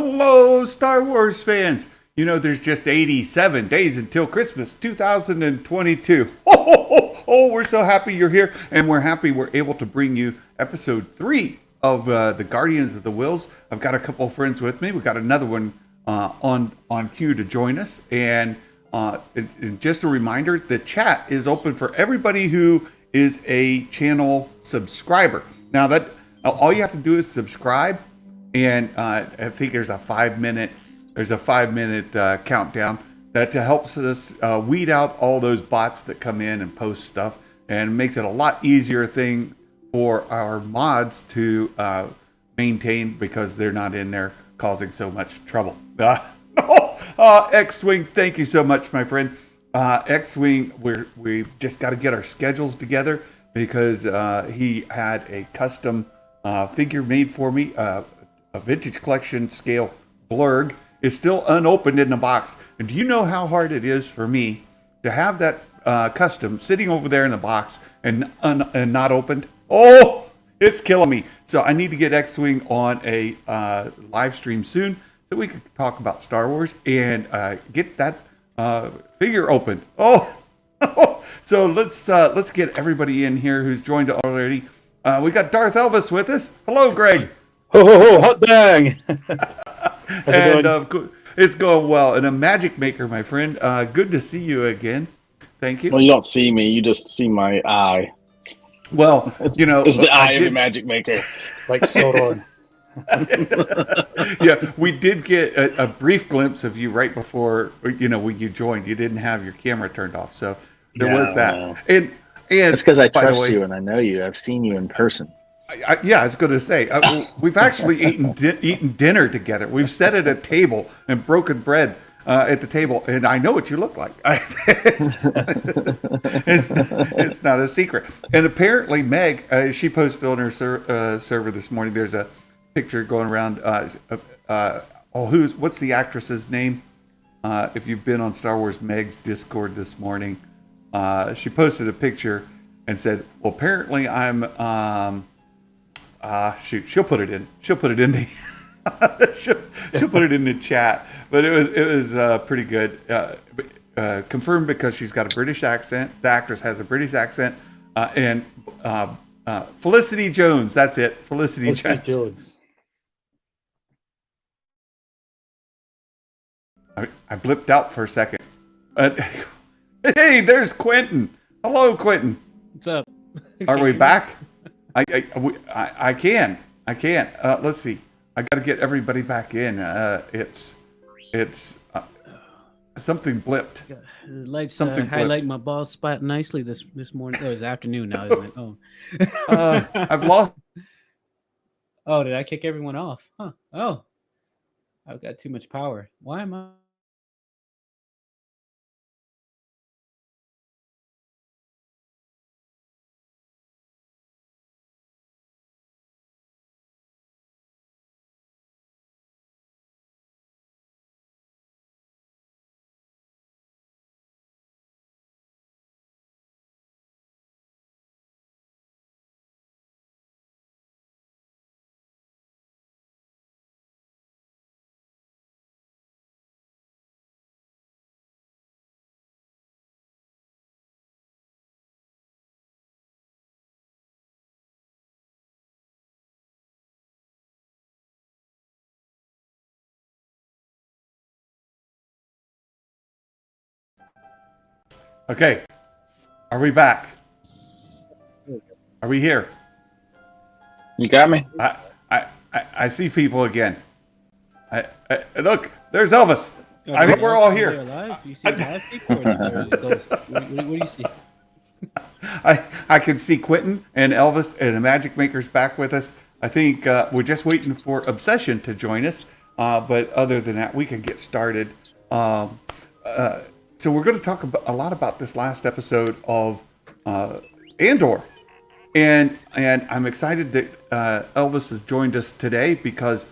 Hello, Star Wars fans. You know, there's just 87 days until Christmas 2022. We're so happy you're here, and we're happy we're able to bring you episode 3 of the Guardians of the Whills. I've got a couple of friends with me. We've got another one on cue to join us. And just a reminder, the chat is open for everybody who is a channel subscriber. Now, that all you have to do is subscribe. And I think there's a 5-minute countdown that helps us weed out all those bots that come in and post stuff, and makes it a lot easier thing for our mods to maintain, because they're not in there causing so much trouble. X-Wing, thank you so much, my friend. X-Wing, we've just got to get our schedules together, because he had a custom figure made for me. A vintage collection scale blurg is still unopened in the box. And do you know how hard it is for me to have that custom sitting over there in the box and not opened? Oh, it's killing me. So I need to get X-Wing on a live stream soon so we can talk about Star Wars and get that figure opened. So let's get everybody in here who's joined already. We got Darth Elvis with us. Hello, Greg. Hot dang! And it's going well. And Imagic Maker, my friend. Good to see you again. Thank you. Well, you don't see me; you just see my eye. Well, it's the eye of the Imagic Maker, like Sauron. Yeah, we did get a brief glimpse of you right before when you joined. You didn't have your camera turned off, so there was that. No. And it's because I trust you and I know you. I've seen you in person. I was going to say, we've actually eaten dinner together. We've sat at a table and broken bread at the table, and I know what you look like. It's not a secret. And apparently, Meg, she posted on her server this morning. There's a picture going around. What's the actress's name? If you've been on Star Wars Meg's Discord this morning, she posted a picture and said, "Well, apparently I'm." She'll put it in. She'll put it in the. she'll put it in the chat. But it was pretty good. Confirmed, because she's got a British accent. The actress has a British accent, and Felicity Jones. That's it. Felicity Jones. I blipped out for a second. Hey, there's Quentin. Hello, Quentin. What's up? Are we back? I can. Let's see. I got to get everybody back in. It's something blipped. The lights blipped. highlight my bald spot nicely this morning. Oh, it's afternoon now, isn't it? Oh. I've lost. Oh, did I kick everyone off? Huh. Oh, I've got too much power. Why am I? Okay. Are we back? Are we here? You got me? I see people again. Look, there's Elvis. I think we're all here. Alive? You see live people, or there's a ghost? What do you see? I can see Quentin and Elvis and Imagic Maker's back with us. I think we're just waiting for Obsession to join us. But other than that, we can get started. So we're going to talk a lot about this last episode of Andor. And I'm excited that Elvis has joined us today, because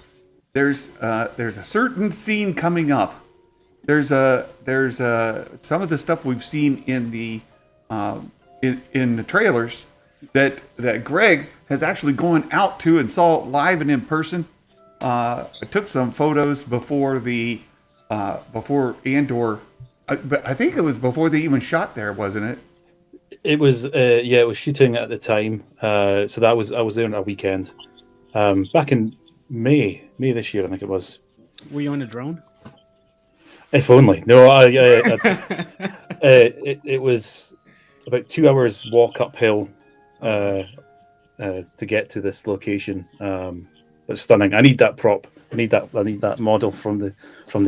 there's a certain scene coming up. There's some of the stuff we've seen in the in the trailers that Greg has actually gone out to and saw live and in person. took some photos before before Andor. But I think it was before they even shot there, wasn't it? It was it was shooting at the time. So I was there on a weekend. Back in May this year, I think it was. Were you on a drone? If only. No, it was about 2 hours walk uphill to get to this location. It's stunning. I need that prop. I need that model from the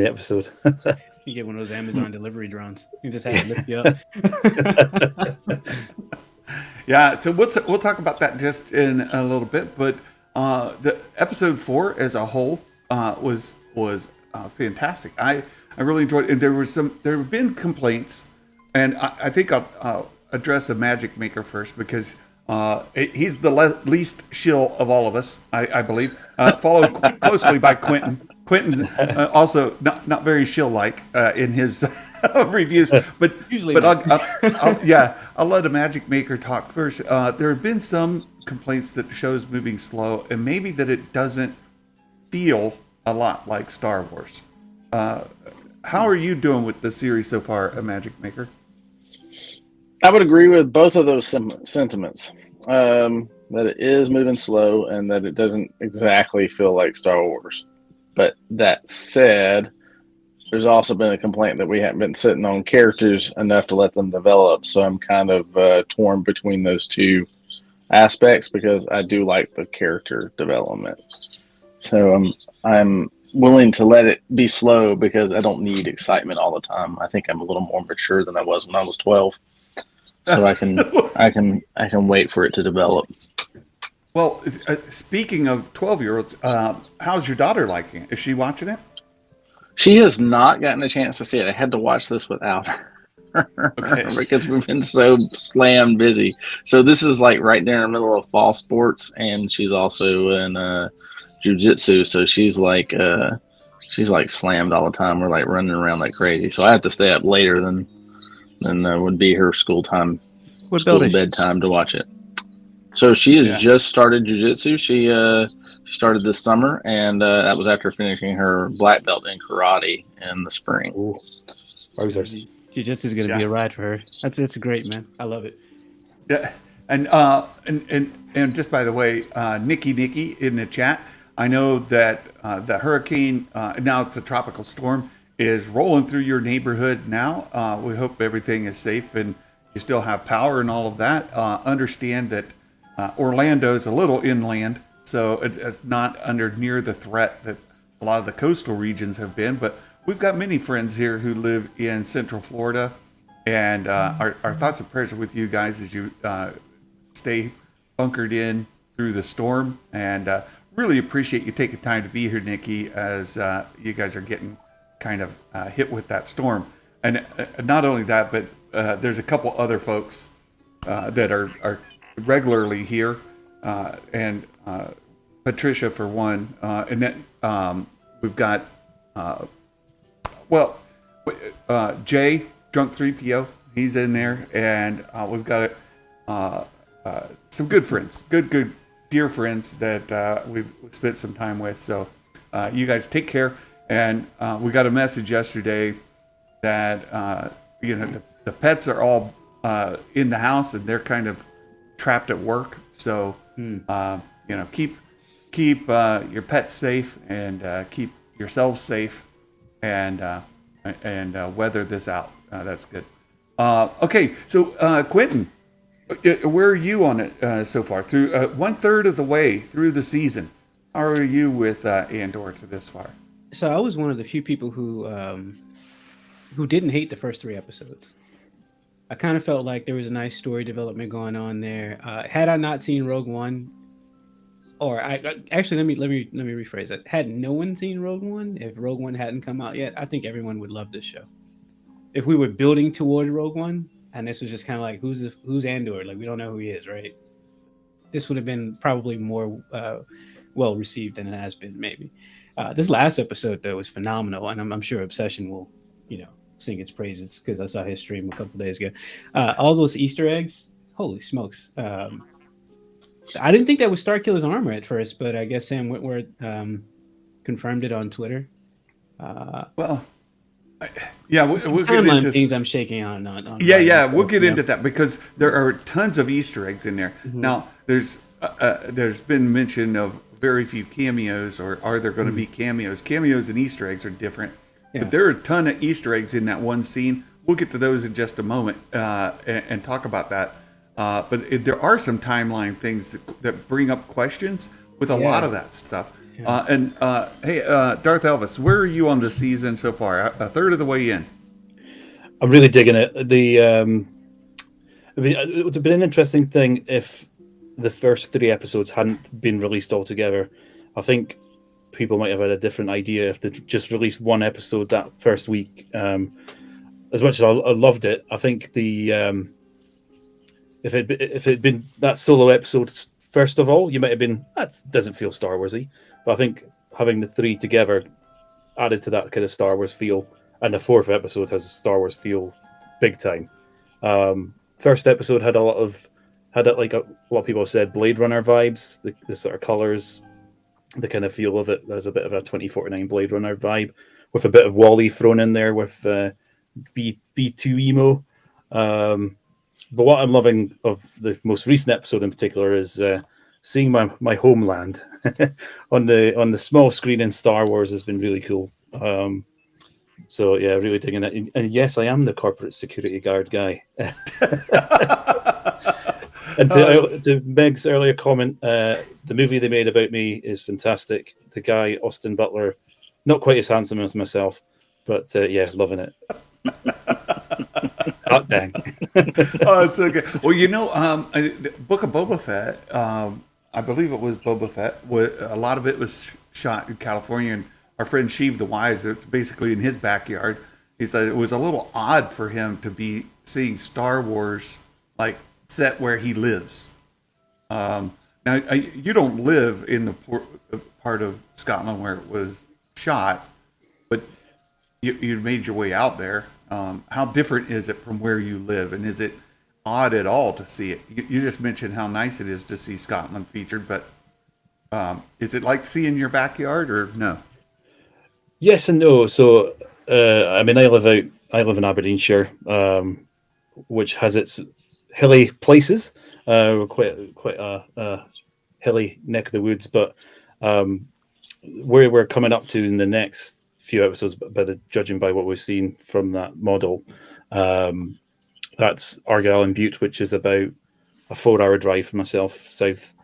episode. You get one of those Amazon delivery drones. You just have to lift you up. Yeah, so we'll talk about that just in a little bit. But the episode 4 as a whole was fantastic. I really enjoyed it. There have been complaints, and I think I'll address Imagic Maker first because he's the least shill of all of us, I believe. Followed closely by Quentin. Quentin also not very shill-like in his reviews, but Usually I'll let Imagic Maker talk first. There have been some complaints that the show's moving slow, and maybe that it doesn't feel a lot like Star Wars. How are you doing with the series so far, Imagic Maker? I would agree with both of those sentiments. That it is moving slow and that it doesn't exactly feel like Star Wars. But that said, there's also been a complaint that we haven't been sitting on characters enough to let them develop. So I'm kind of torn between those two aspects because I do like the character development. So I'm willing to let it be slow because I don't need excitement all the time. I think I'm a little more mature than I was when I was 12. So I can wait for it to develop. Well, speaking of 12-year-olds, how's your daughter liking it? Is she watching it? She has not gotten a chance to see it. I had to watch this without her because we've been so slammed busy. So this is like right there in the middle of fall sports, and she's also in jiu-jitsu. So she's like slammed all the time. We're like running around like crazy. So I have to stay up later than would be her school bedtime to watch it. So she has just started jiu-jitsu. She started this summer, and that was after finishing her black belt in karate in the spring. Ooh. Jiu-jitsu is going to be a ride for her. It's great, man. I love it. Yeah, and just by the way, Nikki in the chat, I know that the hurricane, now it's a tropical storm, is rolling through your neighborhood now. We hope everything is safe and you still have power and all of that. Understand that Orlando's a little inland, so it's not under near the threat that a lot of the coastal regions have been. But we've got many friends here who live in Central Florida, and our thoughts and prayers are with you guys as you stay bunkered in through the storm. And really appreciate you taking time to be here, Nikki, as you guys are getting kind of hit with that storm. And not only that, but there's a couple other folks that are regularly here, and Patricia for one, and then we've got Jay Drunk 3PO, he's in there, and we've got some good friends, good dear friends that we've spent some time with. So you guys take care. And we got a message yesterday that the pets are all in the house and they're kind of trapped at work. So keep your pets safe and keep yourselves safe and weather this out. That's good. Okay, so Quentin, where are you on it so far? Through 1/3 of the way through the season. How are you with Andor to this far? So I was one of the few people who didn't hate the first 3 episodes. I kind of felt like there was a nice story development going on there. Had I not seen Rogue One, or actually let me rephrase that. Had no one seen Rogue One, if Rogue One hadn't come out yet, I think everyone would love this show. If we were building toward Rogue One, and this was just kind of like who's Andor, like we don't know who he is, right? This would have been probably more well received than it has been, maybe. This last episode, though, was phenomenal, and I'm sure Obsession will, sing its praises because I saw his stream a couple days ago. All those Easter eggs, holy smokes! I didn't think that was Starkiller's armor at first, but I guess Sam Witwer confirmed it on Twitter. Well, yeah, we'll get Timeline into things I'm shaking on. Yeah, we'll get into that because there are tons of Easter eggs in there. Mm-hmm. Now, there's been mention of very few cameos, or are there going to be cameos? Cameos and Easter eggs are different, but there are a ton of Easter eggs in that one scene. We'll get to those in just a moment and talk about that. But there are some timeline things that bring up questions with a lot of that stuff. Yeah. Hey, Darth Elvis, where are you on the season so far? A third of the way in. I'm really digging it. It would have been an interesting thing if the first 3 episodes hadn't been released altogether. I think people might have had a different idea if they just released 1 episode that first week. As much as I loved it, I think if it had been that solo episode first of all, you might have been, that doesn't feel Star Warsy. But I think having the 3 together added to that kind of Star Wars feel, and the 4th episode has a Star Wars feel big time. First episode had like a lot of people said Blade Runner vibes, the sort of colors, the kind of feel of it. There's a bit of a 2049 Blade Runner vibe with a bit of Wall-E thrown in there with B2 emo. But what I'm loving of the most recent episode in particular is seeing my homeland on the small screen in Star Wars has been really cool. So yeah, really digging it. And yes, I am the corporate security guard guy. And to Meg's earlier comment, the movie they made about me is fantastic. The guy, Austin Butler, not quite as handsome as myself, but yeah, loving it. Oh, dang. Oh, it's so good. Well, the Book of Boba Fett, I believe it was Boba Fett. A lot of it was shot in California, and our friend Sheev the Wise, it's basically in his backyard. He said it was a little odd for him to be seeing Star Wars like set where he lives. Now, you don't live in the part of Scotland where it was shot, but you made your way out there. How different is it from where you live, and is it odd at all to see it? You just mentioned how nice it is to see Scotland featured, but is it like seeing your backyard or no? Yes and no. So I mean, I live in Aberdeenshire, which has its hilly places. Quite a hilly neck of the woods, but where we're coming up to in the next few episodes, judging by what we've seen from that model, that's Argyll and Butte, which is about a 4-hour drive for myself south.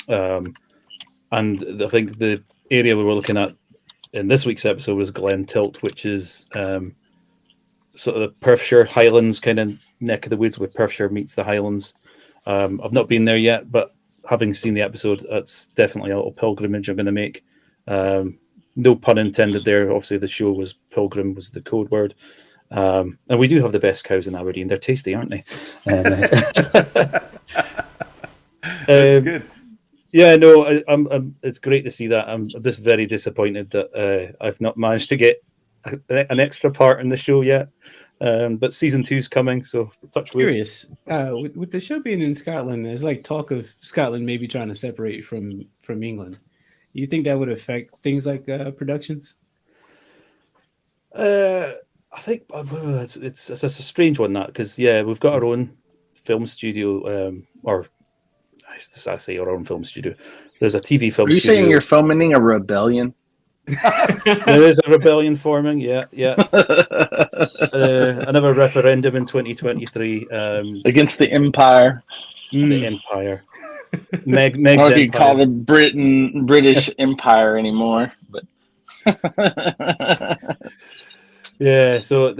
And I think the area we were looking at in this week's episode was Glen Tilt, which is sort of the Perthshire Highlands kind of neck of the woods where Perthshire meets the Highlands. I've not been there yet, but having seen the episode, that's definitely a little pilgrimage I'm going to make. No pun intended there. Obviously, the show was Pilgrim was the code word. And we do have the best cows in Aberdeen. They're tasty, aren't they? That's good. Yeah, no, I'm. It's great to see that. I'm just very disappointed that I've not managed to get an extra part in the show yet. But season 2's coming, so touch wood. Curious, with the show being in Scotland, there's like talk of Scotland maybe trying to separate from England. You think that would affect things like productions? I think it's a strange one, that, because we've got our own film studio, or I say our own film studio. There's a TV film. Are you studio. saying you're fomenting a rebellion? There is a rebellion forming. Yeah. Another referendum in 2023 against the Empire. The Empire. Meg's I don't know if you Empire. call the British Empire anymore, but yeah. So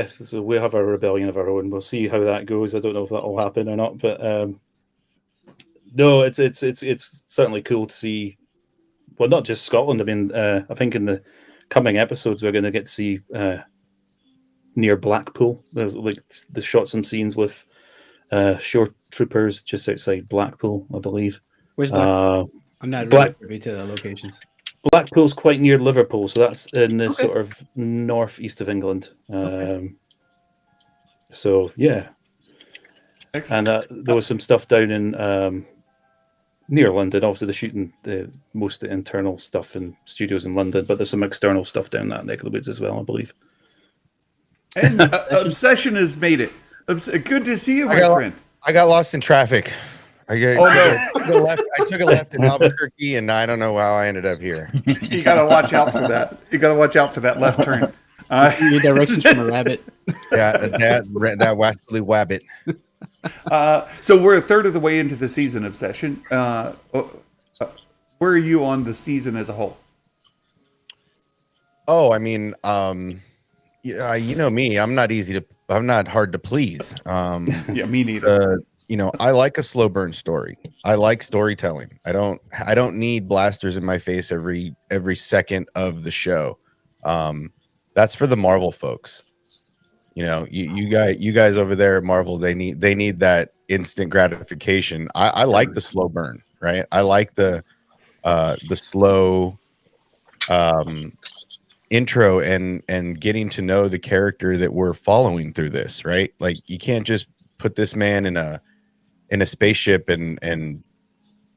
so we have a rebellion of our own. We'll see how that goes. I don't know if that will happen or not, but no, it's certainly cool to see. Well, not just Scotland. I mean, I think in the coming episodes we're going to get to see near Blackpool. There's they shot some scenes with shore troopers just outside Blackpool, I believe. Where's Blackpool? I'm not really privy to the locations. Blackpool's quite near Liverpool, so that's in the sort of northeast of England. So yeah. Excellent. And there was some stuff down in near London. Obviously, they're shooting most of the internal stuff in studios in London, but there's some external stuff down that neck of the woods as well, I believe. And Obsession has made it. Good to see you, my friend. I got lost in traffic. I took a left in Albuquerque, and I don't know how I ended up here. You got to watch out for that. You got to watch out for that left turn. You need directions from a rabbit. Yeah, that wascally wabbit. So we're a third of the way into the season, Obsession. Where are you on the season as a whole? Oh, I mean, you know me. I'm not hard to please. Yeah, me neither. I like a slow burn story. I like storytelling. I don't need blasters in my face every second of the show. That's for the Marvel folks. You guys over there at Marvel, they need that instant gratification. I like the slow burn, right? I like the slow intro and getting to know the character that we're following through this, right? Like, you can't just put this man in a spaceship and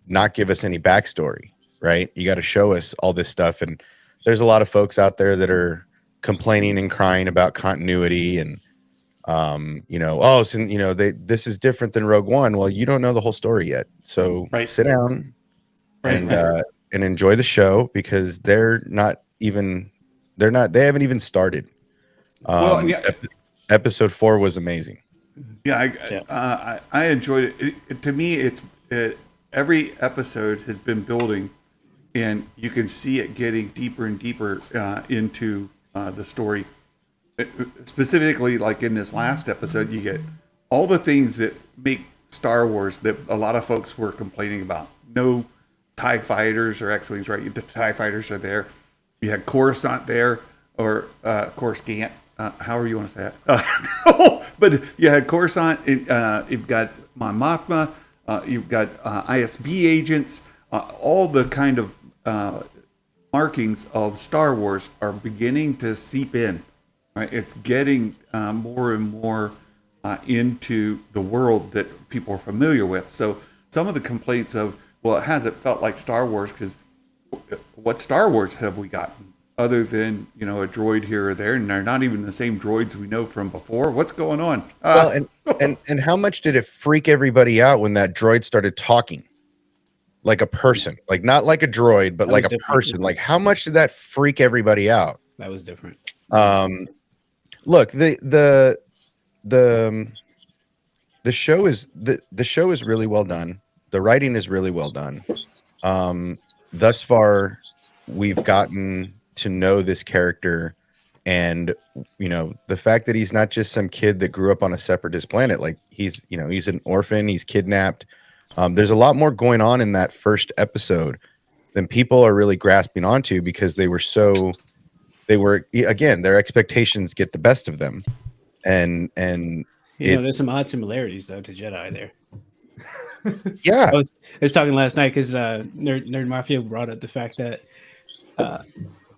not give us any backstory, right? You got to show us all this stuff. And there's a lot of folks out there that are complaining and crying about continuity and this is different than Rogue One. Well, you don't know the whole story yet, so sit down and enjoy the show, because they haven't even started. Episode 4 was amazing. Yeah, I enjoyed it. To me, every episode has been building, and you can see it getting deeper and deeper into the story. Specifically, like in this last episode, you get all the things that make Star Wars that a lot of folks were complaining about. No TIE fighters or X-Wings, right? The TIE fighters are there. You had Coruscant there, or Coruscant, however you want to say it. But you had Coruscant, you've got Mon Mothma, you've got ISB agents, all the kind of markings of Star Wars are beginning to seep in. Right? It's getting more and more into the world that people are familiar with. So some of the complaints of, well, it hasn't felt like Star Wars, because what Star Wars have we gotten other than, a droid here or there, and they're not even the same droids we know from before? What's going on? Well, and how much did it freak everybody out when that droid started talking like a person, like not like a droid, but like a person? Like, how much did that freak everybody out? That was different. Look, the show is really well done. The writing is really well done. Thus far, we've gotten to know this character, and the fact that he's not just some kid that grew up on a separatist planet. Like, he's an orphan. He's kidnapped. There's a lot more going on in that first episode than people are really grasping onto, because again, their expectations get the best of them, and there's some odd similarities though to Jedi there. Yeah, I was talking last night because Nerd Mafia brought up the fact that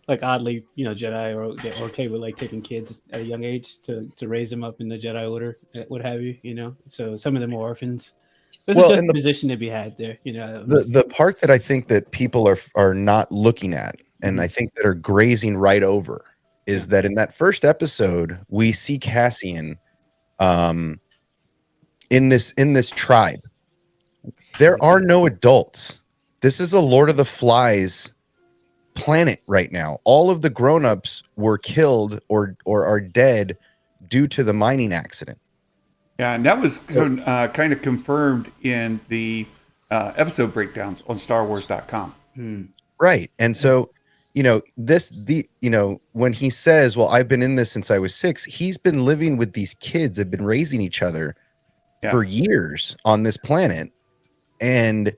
like, oddly, Jedi are okay with like taking kids at a young age to raise them up in the Jedi Order, what have you. So some of them are orphans. There's a position to be had there. The part that I think that people are not looking at, and I think that are grazing right over, is that in that first episode we see Cassian in this tribe. There are no adults. This is a Lord of the Flies planet right now. All of the grown-ups were killed or are dead due to the mining accident. Yeah, and that was kind of confirmed in the episode breakdowns on StarWars.com. Right. And so, when he says, well, I've been in this since I was 6, he's been living with these kids, have been raising each other for years on this planet. And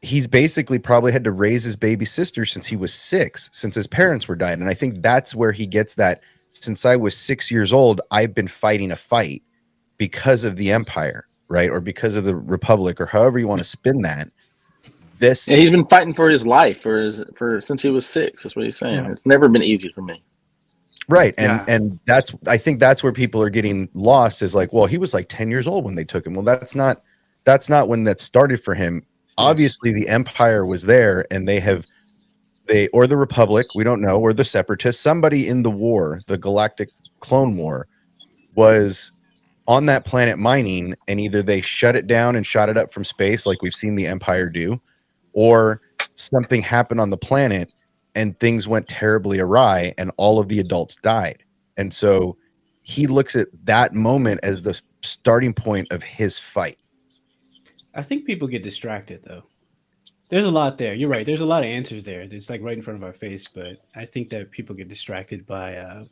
he's basically probably had to raise his baby sister since he was 6, since his parents were died. And I think that's where he gets that, since I was 6 years old, I've been fighting a fight because of the Empire, right? Or because of the Republic, or however you want to spin that. He's been fighting for his life for since he was 6. That's what he's saying. Yeah. It's never been easy for me. Right. And I think that's where people are getting lost, is like, well, he was like 10 years old when they took him. Well, that's not when that started for him. obviously the Empire was there, and or the Republic, we don't know, or the Separatists, somebody in the war, the Galactic Clone War, was on that planet mining, and either they shut it down and shot it up from space like we've seen the Empire do, or something happened on the planet and things went terribly awry and all of the adults died. And so he looks at that moment as the starting point of his fight. I think people get distracted though. There's a lot there. You're right. There's a lot of answers there. It's like right in front of our face, but I think that people get distracted by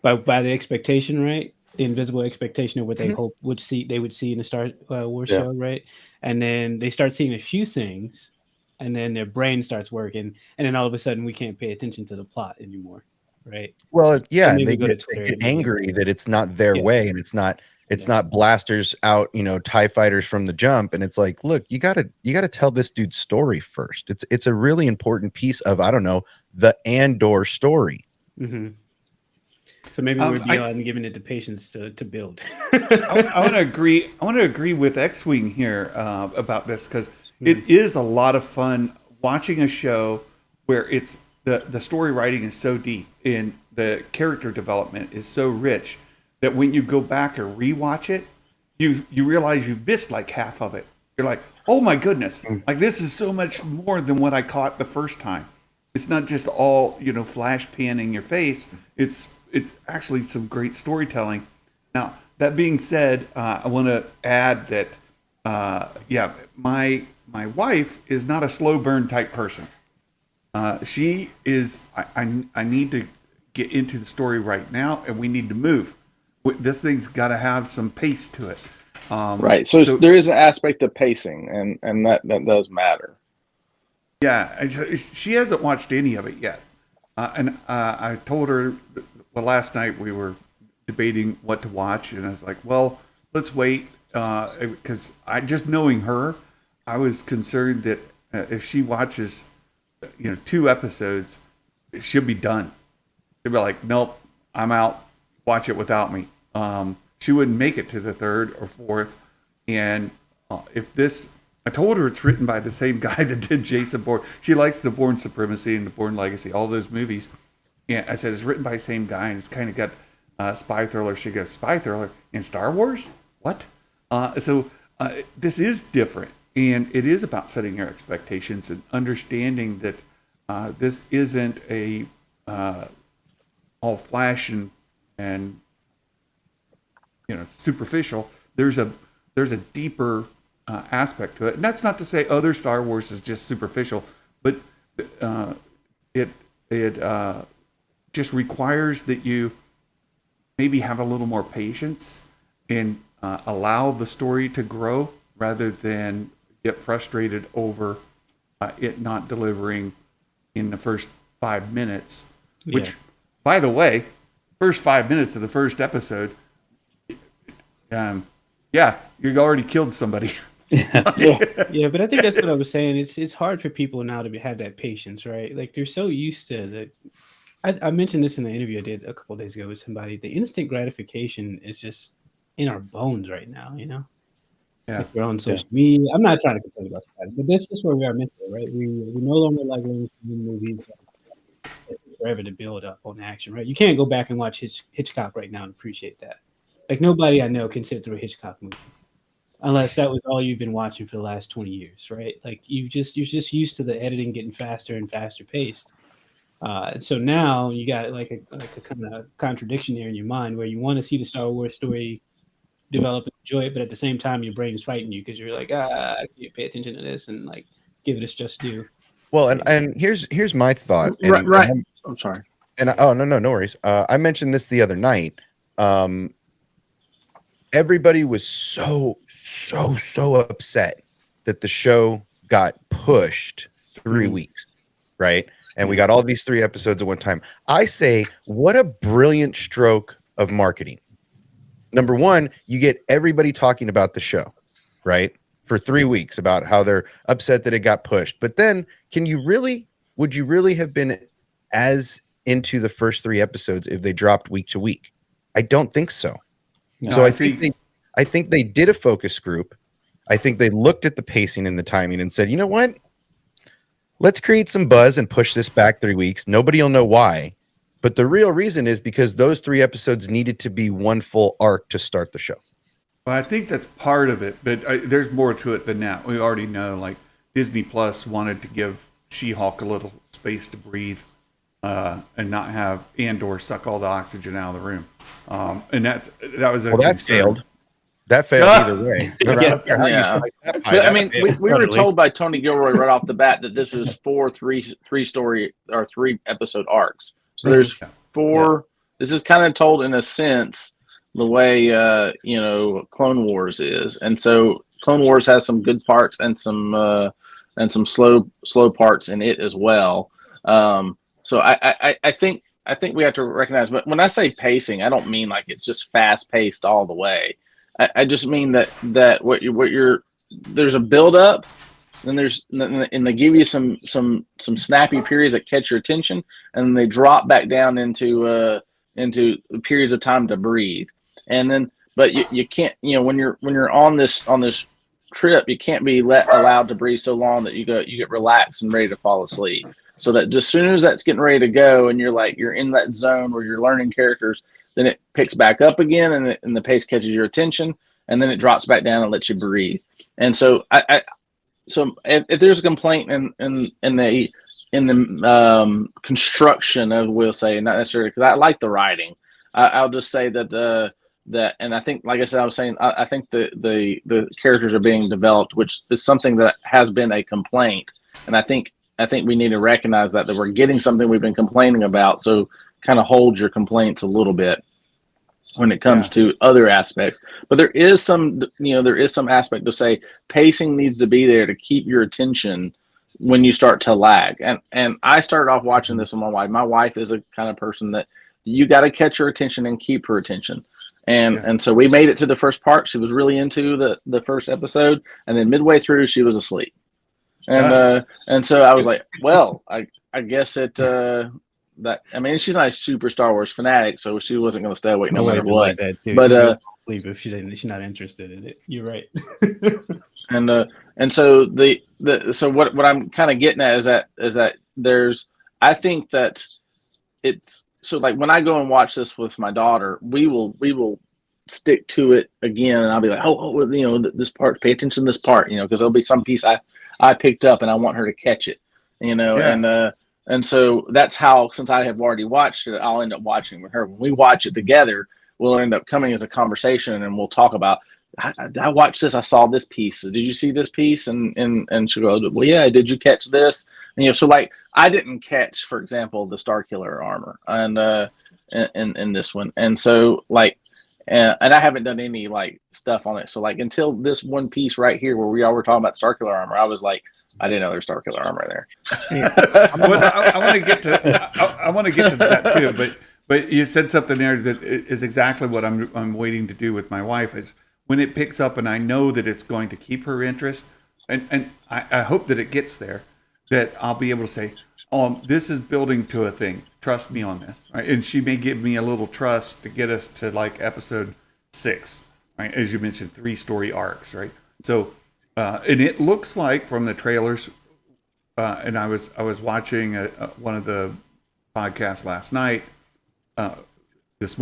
the expectation, right? The invisible expectation of what they hope would see in a Star Wars show, right? And then they start seeing a few things, and then their brain starts working, and then all of a sudden we can't pay attention to the plot anymore, right? Well, yeah, And and then they we go to get Twitter and angry that it's not their way, and it's not blasters out, TIE fighters from the jump. And it's like, look, you gotta tell this dude's story first. It's a really important piece of, I don't know, the Andor story. Mm-hmm. So maybe we're beyond giving it the patience to build. I want to agree. I want to agree with X-Wing here about this, because it is a lot of fun watching a show where it's the story writing is so deep and the character development is so rich that when you go back or rewatch it, you realize you've missed like half of it. You're like, oh my goodness, like this is so much more than what I caught the first time. It's not just all, flash panning your face. It's actually some great storytelling. Now, that being said, I want to add that, my wife is not a slow burn type person. She is, I need to get into the story right now, and we need to move. This thing's got to have some pace to it. Right. So there is an aspect of pacing, and that does matter. Yeah. She hasn't watched any of it yet. And I told her, well, last night we were debating what to watch, and I was like, well, let's wait. Because just knowing her, I was concerned that if she watches, 2 episodes, she'll be done. She'll be like, nope, I'm out. Watch it without me. She wouldn't make it to the 3rd or 4th. And I told her it's written by the same guy that did Jason Bourne. She likes the Bourne Supremacy and the Bourne Legacy, all those movies. And I said, it's written by the same guy, and it's kind of got spy thriller. She goes, spy thriller in Star Wars? What? So this is different. And it is about setting your expectations and understanding that this isn't a all flash and superficial. There's a deeper aspect to it, and that's not to say other Star Wars is just superficial, but it just requires that you maybe have a little more patience and allow the story to grow rather than get frustrated over it not delivering in the first 5 minutes, which, by the way, first 5 minutes of the first episode, you already killed somebody. Yeah, but I think that's what I was saying. It's hard for people now to have that patience, right? Like they're so used to the. I mentioned this in the interview I did a couple of days ago with somebody. The instant gratification is just in our bones right now, Yeah, like we're on social media. I'm not trying to complain about society, but that's just where we are mentally, right? We no longer like when movies forever to build up on action, right? You can't go back and watch Hitchcock right now and appreciate that. Like nobody I know can sit through a Hitchcock movie unless that was all you've been watching for the last 20 years, right? Like you're just used to the editing getting faster and faster paced. So now you got like a kind of contradiction there in your mind where you want to see the Star Wars story develop and enjoy it, but at the same time your brain's fighting you because you're like, I can't pay attention to this and like give it its just due. Well, and here's my thought. And, right. I'm sorry. And no worries. I mentioned this the other night. Everybody was so upset that the show got pushed 3 weeks, right? And we got all these 3 episodes at one time. I say, what a brilliant stroke of marketing. Number one, you get everybody talking about the show, right? For 3 weeks about how they're upset that it got pushed. But then would you really have been as into the first 3 episodes if they dropped week to week? I don't think so. No, So I think they did a focus group I think they looked at the pacing and the timing and said, you know what? Let's create some buzz and push this back 3 weeks. Nobody will know why. But the real reason is because those 3 episodes needed to be one full arc to start the show. Well, I think that's part of it, but there's more to it than that. We already know, like, Disney Plus wanted to give She-Hulk a little space to breathe and not have Andor suck all the oxygen out of the room. And that was a Well, that concern. failed. That failed either way. I don't care how you Yeah. slice that pie, But, I that mean, failed. we were told by Tony Gilroy right off the bat that this was 4 three-story or 3-episode arcs. So there's 4. This is kind of told in a sense the way Clone Wars is, and so Clone Wars has some good parts and some slow parts in it as well. So I think we have to recognize. But when I say pacing, I don't mean like it's just fast paced all the way. I just mean that there's a build up, and they give you some snappy periods that catch your attention, and then they drop back down into periods of time to breathe. And then, but you can't, when you're on this trip, you can't be allowed to breathe so long that you get relaxed and ready to fall asleep. So that just as soon as that's getting ready to go, and you're in that zone where you're learning characters, then it picks back up again, and the pace catches your attention, and then it drops back down and lets you breathe. And so so if there's a complaint in the construction of, we'll say, not necessarily because I like the writing, I'll just say that and I think, like I said, I was saying, I think the characters are being developed, which is something that has been a complaint, and I think we need to recognize that we're getting something we've been complaining about. So kind of hold your complaints a little bit when it comes to other aspects. But there is some aspect to say pacing needs to be there to keep your attention when you start to lag. And I started off watching this with my wife. My wife is a kind of person that you got to catch her attention and keep her attention. And so we made it to the first part. She was really into the first episode, and then midway through she was asleep. And so I was like, well, I guess she's not a super Star Wars fanatic, so she wasn't going to stay awake no matter what. Like that too. But sleep if she's not interested in it. You're right. and so so what I'm kind of getting at is that I think that it's so, like, when I go and watch this with my daughter, we will stick to it again, and I'll be like, this part, pay attention to this part, because there'll be some piece I picked up and I want her to catch it, and so that's how, since I have already watched it, I'll end up watching with her. When we watch it together, we'll end up coming as a conversation, and we'll talk about, I watched this, I saw this piece. Did you see this piece? And she'll go, well, yeah, did you catch this? And, so, like, I didn't catch, for example, the Starkiller armor and in this one. And so, like, and I haven't done any, like, stuff on it. So, like, until this one piece right here where we all were talking about Starkiller armor, I was like, I didn't know there's Starkiller armor there. I want to get to that too, but you said something there that is exactly what I'm waiting to do with my wife. Is when it picks up and I know that it's going to keep her interest, and I hope that it gets there, that I'll be able to say, oh, this is building to a thing. Trust me on this. Right? And she may give me a little trust to get us to, like, episode 6, right? As you mentioned, 3-story arcs, right? So, and it looks like from the trailers, and I was watching one of the podcasts this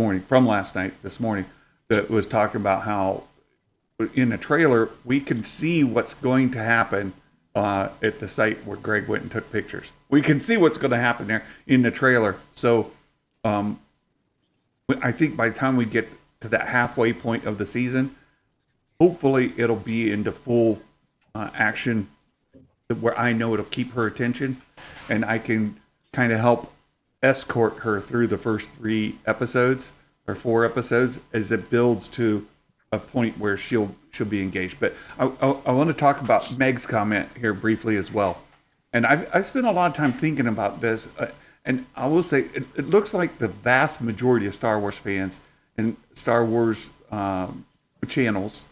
morning, that was talking about how in the trailer we can see what's going to happen at the site where Greg went and took pictures. We can see what's going to happen there in the trailer. So I think by the time we get to that halfway point of the season, hopefully it'll be into full action where I know it'll keep her attention, and I can kind of help escort her through the first 3 episodes or 4 episodes as it builds to a point where she'll be engaged. But I want to talk about Meg's comment here briefly as well. And I've spent a lot of time thinking about this, and I will say it looks like the vast majority of Star Wars fans and Star Wars channels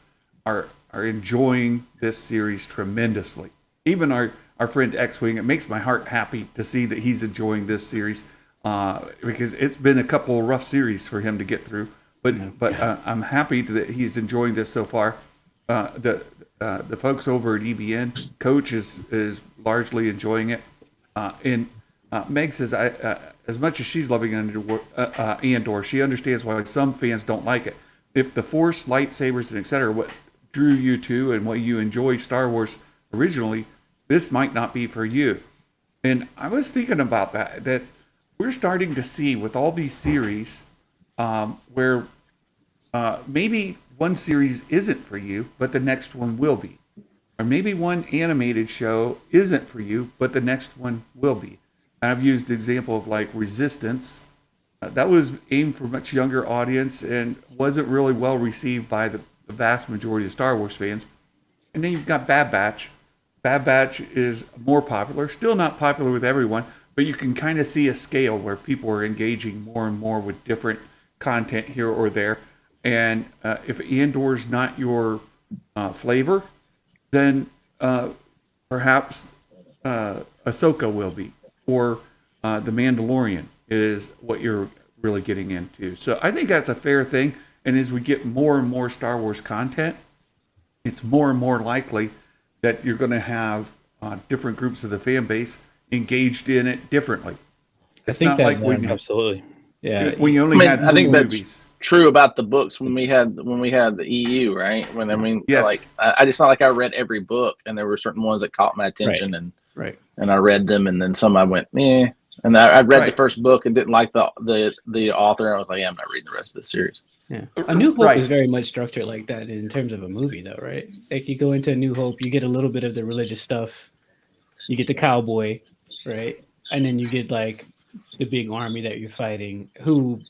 are enjoying this series tremendously. Even our friend X-Wing, it makes my heart happy to see that he's enjoying this series because it's been a couple of rough series for him to get through. But I'm happy that he's enjoying this so far. The the folks over at EBN, Coach is largely enjoying it, and Meg says, as much as she's loving Andor, she understands why some fans don't like it. If the Force, lightsabers, and etc. what drew you to and what you enjoy Star Wars originally, this might not be for you. And I was thinking about that we're starting to see with all these series where maybe one series isn't for you, but the next one will be. Or maybe one animated show isn't for you, but the next one will be. And I've used the example of like Resistance. That was aimed for a much younger audience and wasn't really well received by the vast majority of Star Wars fans. And then you've got Bad Batch. Bad Batch is more popular, still not popular with everyone, but you can kind of see a scale where people are engaging more and more with different content here or there. And if Andor's not your flavor, then perhaps Ahsoka will be, or The Mandalorian is what you're really getting into. So I think that's a fair thing. And as we get more and more Star Wars content, it's more and more likely that you're going to have different groups of the fan base engaged in it differently. It's think not that, like when Absolutely. Yeah. when you only had I think that's movies. true about the books when we had the EU, right? When Yes. like I just not like I read every book, and there were certain ones that caught my attention, Right. and I read them, and then some I went, eh. And I read the Right. first book and didn't like the author. And I was like, yeah, I'm not reading the rest of this series. Yeah. A New Hope Right. is very much structured like that in terms of a movie, though, right? Like you go into A New Hope, you get a little bit of the religious stuff, you get the cowboy, right? And then you get like the big army that you're fighting, who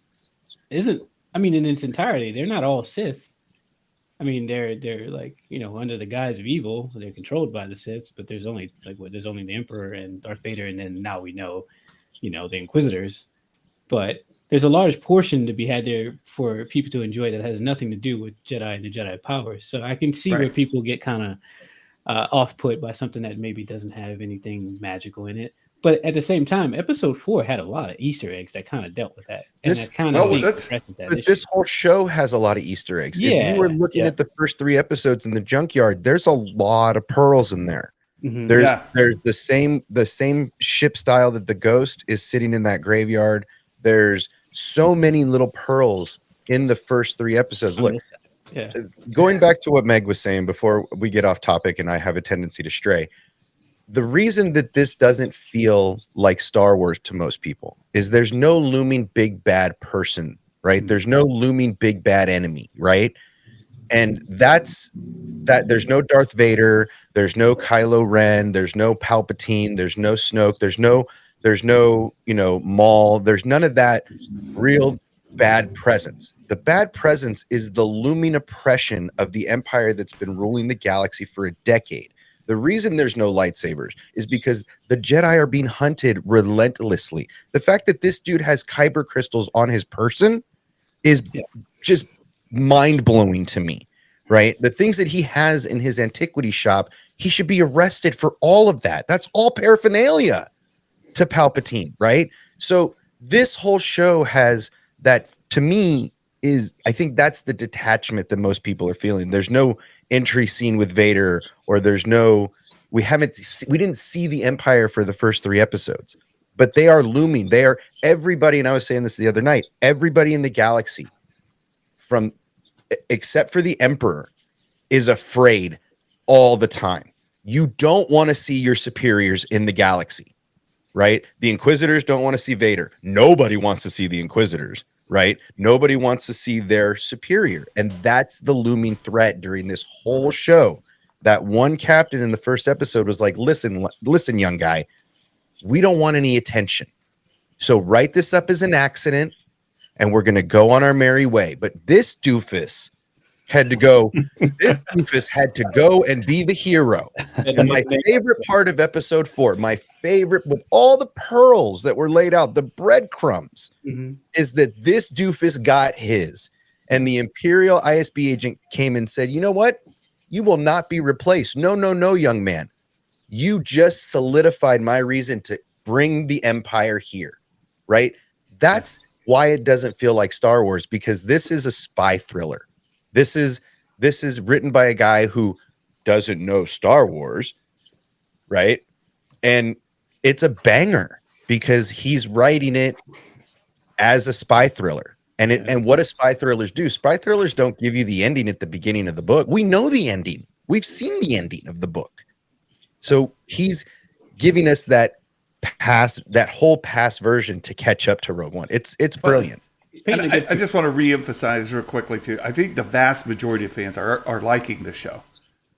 isn't, I mean, in its entirety, they're not all Sith. I mean, they're like, under the guise of evil, they're controlled by the Siths, but there's only there's only the Emperor and Darth Vader, and then now we know, the Inquisitors. But there's a large portion to be had there for people to enjoy that has nothing to do with Jedi and the Jedi powers. So I can see where people get kind of off-put by something that maybe doesn't have anything magical in it. But at the same time, Episode 4 had a lot of Easter eggs that kind of dealt with that, and This- that kind of well, addresses that But issue. this whole show has a lot of Easter eggs. If Yeah, you were looking yeah. at the first 3 episodes in the junkyard, there's a lot of pearls in there. Mhm. There's Yeah. there's the same ship style that the ghost is sitting in that graveyard. There's so many little pearls in the first 3 episodes. I Look, miss that. Yeah. going back to what Meg was saying before we get off topic, and I have a tendency to stray. The reason that this doesn't feel like Star Wars to most people is there's no looming big bad person, right? There's no looming big bad enemy, right? And that's that. There's no Darth Vader, there's no Kylo Ren, there's no Palpatine, there's no Snoke, there's no Maul, there's none of that real bad presence. The bad presence is the looming oppression of the Empire that's been ruling the galaxy for a decade. The reason there's no lightsabers is because the Jedi are being hunted relentlessly. The fact that this dude has kyber crystals on his person is just mind-blowing to me, right? The things that he has in his antiquity shop, he should be arrested for all of that. That's all paraphernalia to Palpatine, right? So this whole show has that, to me, I think that's the detachment that most people are feeling. There's no entry scene with Vader, or we didn't see the Empire for the first 3 episodes, but they are looming. They are everybody, and I was saying this the other night, everybody in the galaxy, except for the Emperor, is afraid all the time. You don't want to see your superiors in the galaxy, right? The Inquisitors don't want to see Vader. Nobody wants to see the Inquisitors, right? Nobody wants to see their superior. And that's the looming threat during this whole show. That one captain in the first episode was like, listen, young guy, we don't want any attention. So write this up as an accident, and we're going to go on our merry way. But this doofus had to go. This doofus had to go and be the hero. And my favorite part of episode 4, my favorite, with all the pearls that were laid out, the breadcrumbs, is that this doofus got his. And the Imperial ISB agent came and said, you know what? You will not be replaced. No, young man. You just solidified my reason to bring the Empire here, right? That's why it doesn't feel like Star Wars, because this is a spy thriller. This is written by a guy who doesn't know Star Wars, right? And it's a banger because he's writing it as a spy thriller. And what do spy thrillers do? Spy thrillers don't give you the ending at the beginning of the book. We know the ending. We've seen the ending of the book. So he's giving us that whole past version to catch up to Rogue One. It's brilliant. And I just want to reemphasize real quickly too. I think the vast majority of fans are liking the show.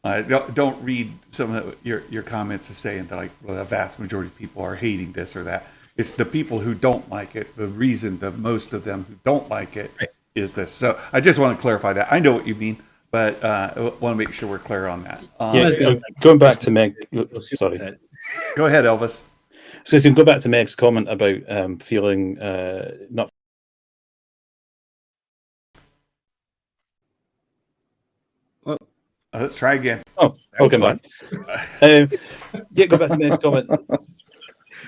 Don't read some of your comments as saying that like the vast majority of people are hating this or that. It's the people who don't like it. The reason that most of them who don't like it is this. So I just want to clarify that. I know what you mean, but I want to make sure we're clear on that. Going back to Meg. Sorry. Go ahead, Elvis. So you can go back to Meg's comment about feeling not. Let's try again. Oh, okay, man. Go back to Meg's comment.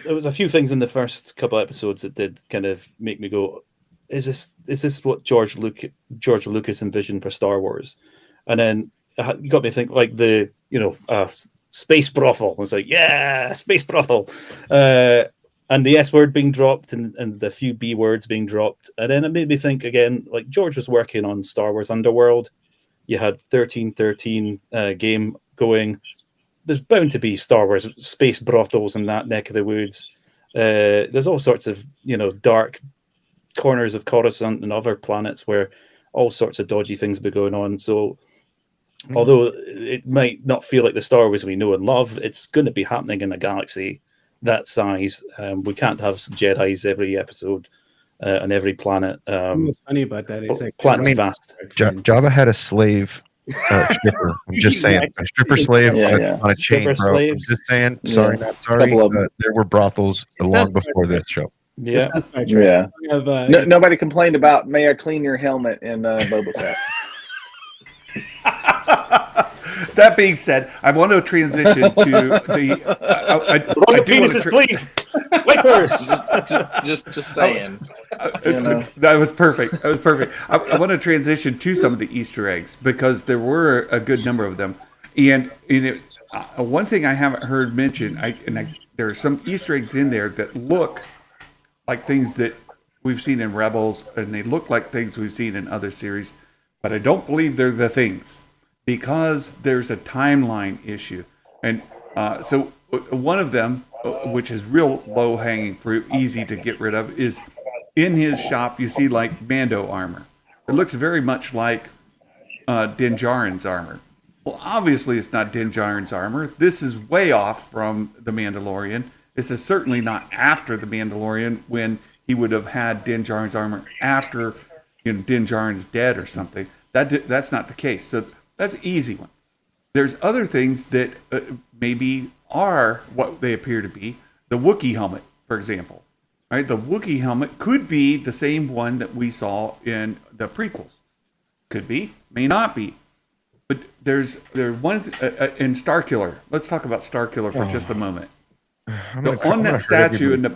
There was a few things in the first couple of episodes that did kind of make me go, "Is this what George Lucas envisioned for Star Wars?" And then you got me think like the space brothel. I was like, yeah, space brothel, and the S word being dropped and the few B words being dropped, and then it made me think again. Like George was working on Star Wars Underworld. You had 1313 game going. There's bound to be Star Wars space brothels in that neck of the woods. There's all sorts of dark corners of Coruscant and other planets where all sorts of dodgy things be going on. So although it might not feel like the Star Wars we know and love, it's going to be happening in a galaxy that size. We can't have Jedis every episode on every planet. What's funny about that is like planet's vast. Java had a slave stripper. I'm just saying, a stripper slave on a chain, bro. Slaves. I'm just saying. Sorry, not sorry. There were brothels long before this show. Yeah. Nobody complained about "May I clean your helmet" in Boba Fett. That being said, I want to transition to the. Royal penis is clean. Wipers. Just saying. That was perfect. I want to transition to some of the Easter eggs because there were a good number of them, and one thing I haven't heard mentioned, there are some Easter eggs in there that look like things that we've seen in Rebels, and they look like things we've seen in other series, but I don't believe they're the things because there's a timeline issue, and so one of them, which is real low-hanging fruit, easy to get rid of, is in his shop. You see like Mando armor. It looks very much like Din Djarin's armor. Well, obviously it's not Din Djarin's armor. This is way off from the Mandalorian. This is certainly not after the Mandalorian when he would have had Din Djarin's armor after Din Djarin's dead or something. That's not the case. So that's an easy one. There's other things that maybe are what they appear to be. The Wookiee helmet, for example. Right? The Wookiee helmet could be the same one that we saw in the prequels. Could be, may not be. But there's one in Starkiller. Let's talk about Starkiller for just a moment. On that statue in the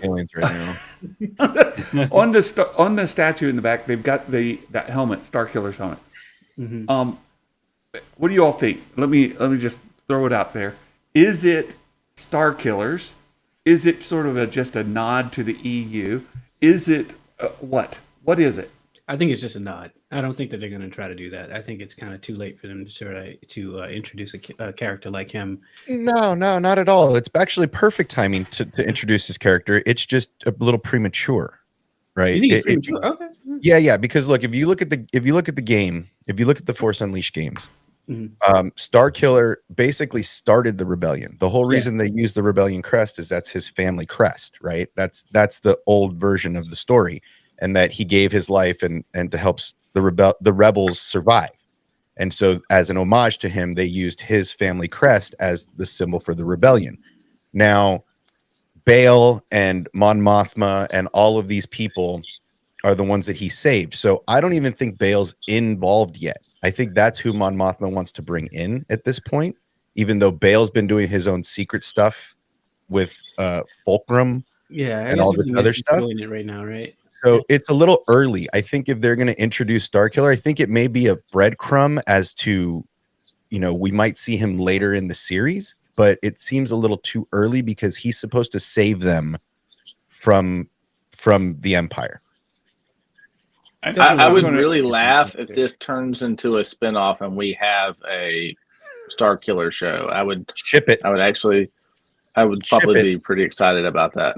right on the statue in the back, they've got that helmet, Starkiller's helmet. Mm-hmm. What do you all think? Let me just throw it out there. Is it Starkillers? Is it sort of just a nod to the EU? Is it what? What is it? I think it's just a nod. I don't think that they're going to try to do that. I think it's kind of too late for them to try to introduce a character like him. No, not at all. It's actually perfect timing to introduce his character. It's just a little premature, right? You think it's premature? Okay. Yeah. Because look, if you look at the Force Unleashed games, Starkiller basically started the rebellion. The whole reason they use the rebellion crest is that's his family crest, right? That's the old version of the story, and that he gave his life and to help the rebels survive. And so as an homage to him, they used his family crest as the symbol for the rebellion. Now, Bail and Mon Mothma and all of these people are the ones that he saved. So I don't even think Bail's involved yet. I think that's who Mon Mothma wants to bring in at this point, even though Bail's been doing his own secret stuff with Fulcrum and all this other stuff. Doing it right now, right? So it's a little early. I think if they're going to introduce Starkiller, I think it may be a breadcrumb as to we might see him later in the series, but it seems a little too early because he's supposed to save them from the Empire. I would really laugh if this turns into a spinoff and we have a Star Killer show. I would Ship it. I would probably be pretty excited about that.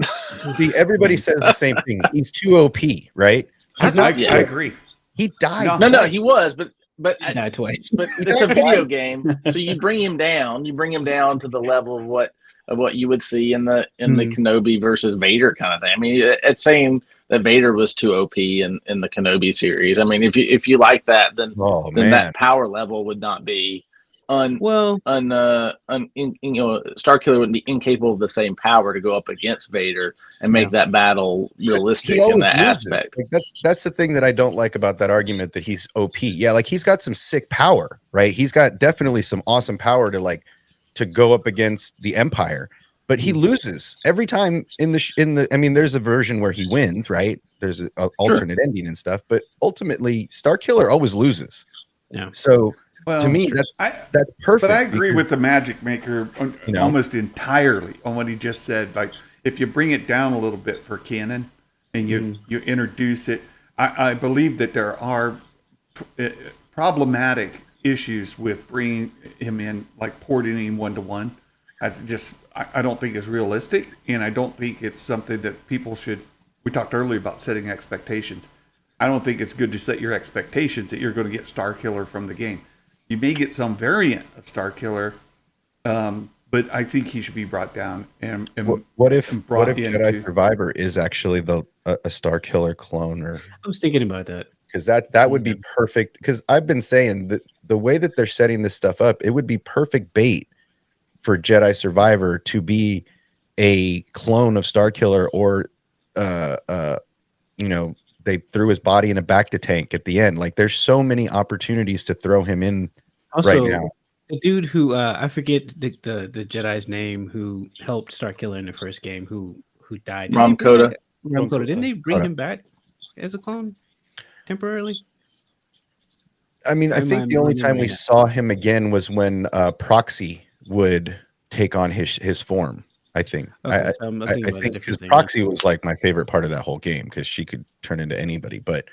See, everybody says the same thing. He's too OP, right? He's not. I agree. He died. No, he was, but He died twice. But it's a video game, so you bring him down. You bring him down to the level of what you would see in the Kenobi versus Vader kind of thing. I mean, it's saying that Vader was too OP in the Kenobi series. I mean, if you like that, then that power level would not be Starkiller would be incapable of the same power to go up against Vader and make that battle realistic in that aspect. Like that's the thing that I don't like about that argument that he's OP. Yeah, like he's got some sick power, right? He's got definitely some awesome power to go up against the Empire, but he loses every time in the. I mean, there's a version where he wins, right? There's an alternate ending and stuff, but ultimately, Starkiller always loses. Yeah. So. Well, to me, that's perfect. But I agree with the Magic Maker almost entirely on what he just said. Like, if you bring it down a little bit for canon and you introduce it, I believe that there are problematic issues with bringing him in, like porting him 1-to-1. I don't think it's realistic, and I don't think it's something that people should. We talked earlier about setting expectations. I don't think it's good to set your expectations that you're going to get Starkiller from the game. You may get some variant of Starkiller, but I think he should be brought down. And what if Jedi Survivor is actually a Starkiller clone? Or I was thinking about that because that would be perfect. Because I've been saying that the way that they're setting this stuff up, it would be perfect bait for Jedi Survivor to be a clone of Starkiller, or they threw his body in a Bacta tank at the end. Like, there's so many opportunities to throw him in right now. The dude who I forget the Jedi's name who helped Starkiller in the first game, who died. Ram Koda. Didn't they bring him back as a clone temporarily? I mean, I think the only time we saw him again was when Proxy would take on his form. I think. Okay, I think because Proxy was like my favorite part of that whole game because she could turn into anybody. But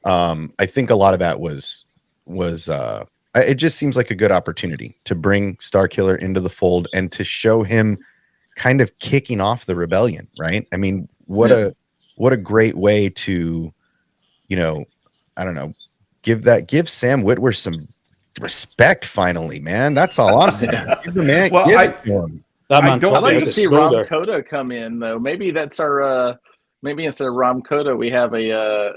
I think a lot of that was it just seems like a good opportunity to bring Starkiller into the fold and to show him kind of kicking off the rebellion, right? I mean, what a great way to, I don't know, give Sam Witwer some respect finally, man. That's all I'm saying. Give the man, give it to him. I'd like to see Ram Koda come in though. Maybe that's our. Maybe instead of Ram Koda, we have a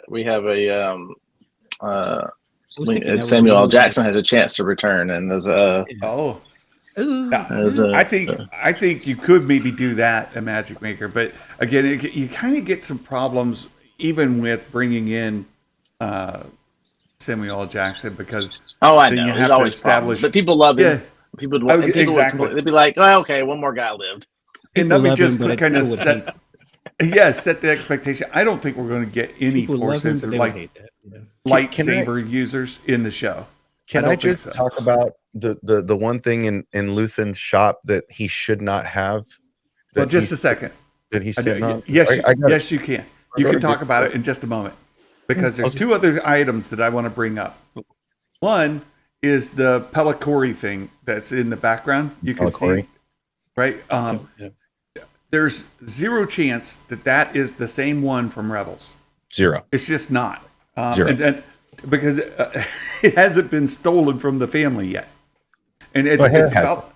Samuel L. Jackson has a chance to return, and there's I think you could maybe do that, a Magic Maker, but again, you kind of get some problems even with bringing in Samuel L. Jackson because I know he's always established, but people love him. People would they'd be like, "Oh, okay, one more guy lived." And let me just kind of set the expectation. I don't think we're going to get any Force sensitive lightsaber users in the show. Can I just talk about the one thing in Luthen's shop that he should not have? Well, just a second. That he should not. Yes, you can. You can talk about it in just a moment because there's two other items that I want to bring up. One is the Pellicori thing that's in the background. You can see, right? There's zero chance that is the same one from Rebels. Zero. It's just not. Zero. And because it hasn't been stolen from the family yet. And it's about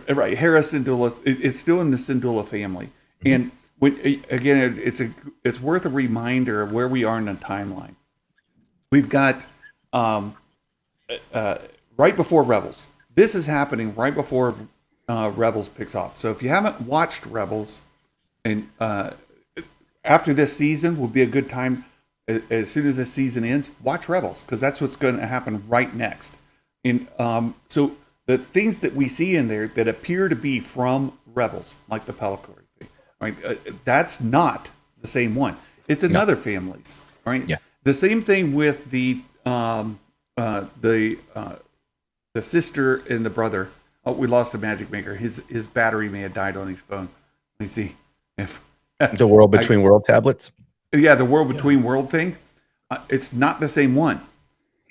right. Hera Syndulla. It's still in the Syndulla family. And again, it's worth a reminder of where we are in the timeline. We've got right before Rebels. This is happening right before Rebels picks off. So if you haven't watched Rebels, and after this season will be a good time. As soon as this season ends, watch Rebels because that's what's going to happen right next. And so the things that we see in there that appear to be from Rebels, like the Pellicori thing, right? That's not the same one. It's another family's, right? Yeah. The same thing with the the sister and the brother. Oh, we lost the Magic Maker. His battery may have died on his phone. Let me see if The World Between World tablets. yeah, the World Between World thing. It's not the same one.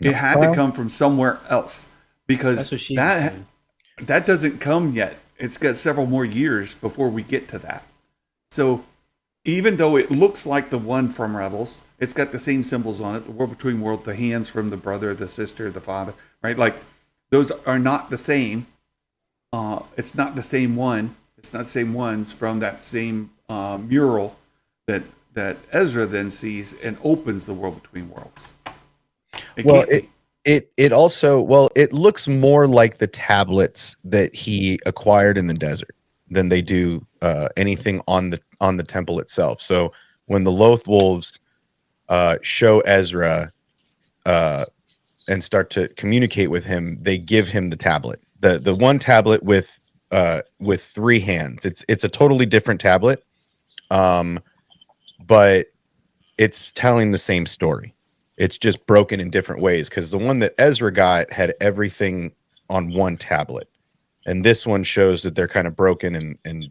It had to come from somewhere else because That's what she that doesn't come yet. It's got several more years before we get to that. So even though it looks like the one from Rebels, it's got the same symbols on it. The World Between World, the hands from the brother, the sister, the father, right? Like those are not the same. It's not the same one. It's not the same ones from that same mural that Ezra then sees and opens the World Between Worlds. It also it looks more like the tablets that he acquired in the desert than they do anything on the temple itself. So when the Loth Wolves show Ezra and start to communicate with him, they give him the tablet, the one tablet with 3 hands. It's a totally different tablet, but it's telling the same story. It's just broken in different ways because the one that Ezra got had everything on one tablet, and this one shows that they're kind of broken and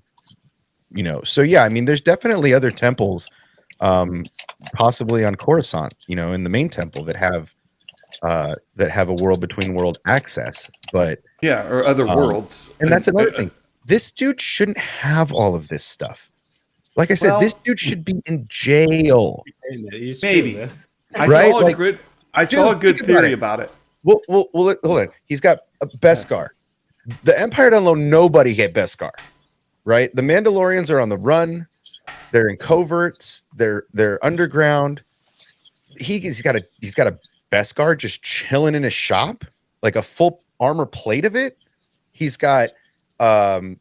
So yeah, I mean, there's definitely other temples, possibly on Coruscant, in the main temple that have a World Between World access, but yeah, or other worlds. And that's another thing. This dude shouldn't have all of this stuff. Like I said, this dude should be in jail. Maybe. Right? I saw a good theory about it. Well, hold on. He's got a Beskar. The Empire doesn't let nobody get Beskar, right? The Mandalorians are on the run. They're in coverts. They're underground. He's got a Beskar just chilling in his shop, like a full armor plate of it. He's got the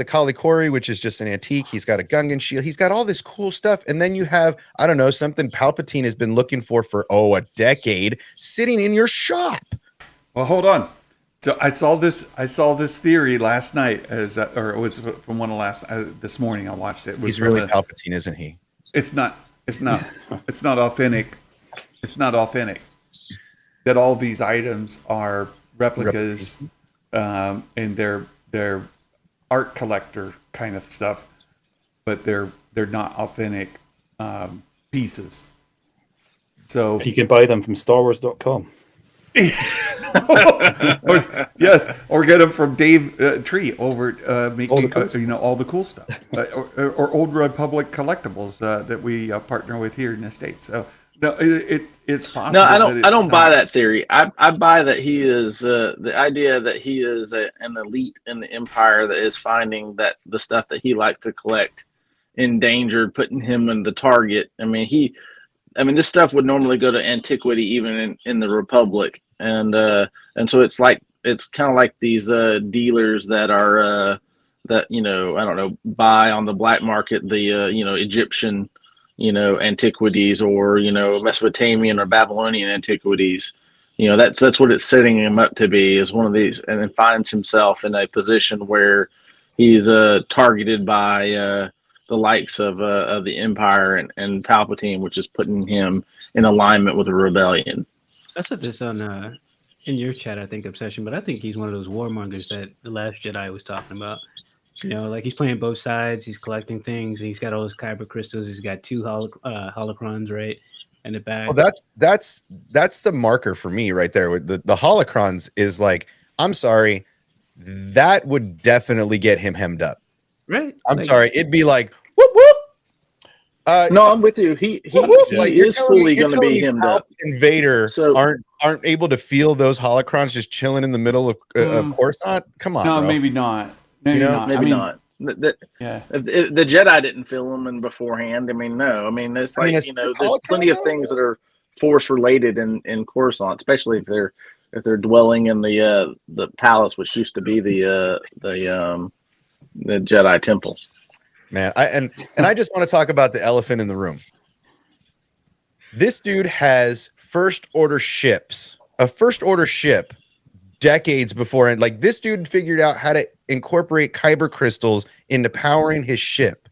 Kalikori, which is just an antique. He's got a Gungan shield. He's got all this cool stuff. And then you have, I don't know, something Palpatine has been looking for a decade sitting in your shop. Well, hold on. So I saw this theory last night, or it was from one of this morning. I watched it. He's really Palpatine, isn't he? It's not authentic. It's not authentic. That all these items are replicas, and they're art collector kind of stuff, but they're not authentic pieces. So you can buy them from StarWars.com. Yes, or get them from Dave Tree over making all the cool stuff, or Old Republic collectibles that we partner with here in the States. So no, it's possible. No, I don't buy that theory. I buy that he is the idea that he is an elite in the Empire that is finding that the stuff that he likes to collect endangered, putting him in the target. I mean, this stuff would normally go to antiquity even in the Republic, and so it's kind of like these dealers that are I don't know, buy on the black market the Egyptian antiquities, or Mesopotamian or Babylonian antiquities. That's what it's setting him up to be, is one of these, and then finds himself in a position where he's targeted by the likes of the Empire and Palpatine, which is putting him in alignment with the rebellion. I said this on in your chat, I think, Obsession, but I think he's one of those warmongers that The Last Jedi was talking about. Like he's playing both sides. He's collecting things. And he's got all those kyber crystals. He's got 2 holocrons, right, in the back. Well, that's the marker for me right there. With the holocrons is like, I'm sorry, that would definitely get him hemmed up. Right. I'm sorry, it'd be like whoop whoop. No, I'm with you. He is fully going to be hemmed up. And Vader aren't able to feel those holocrons just chilling in the middle of Coruscant. Come on, no, bro. maybe not. Maybe not. Not. The Jedi didn't feel them beforehand. No. It's like, there's plenty of things that are Force related in Coruscant, especially if they're dwelling in the palace, which used to be the Jedi temple. Man, I just want to talk about the elephant in the room. This dude has a first order ship decades before, and like this dude figured out how to incorporate kyber crystals into powering his ship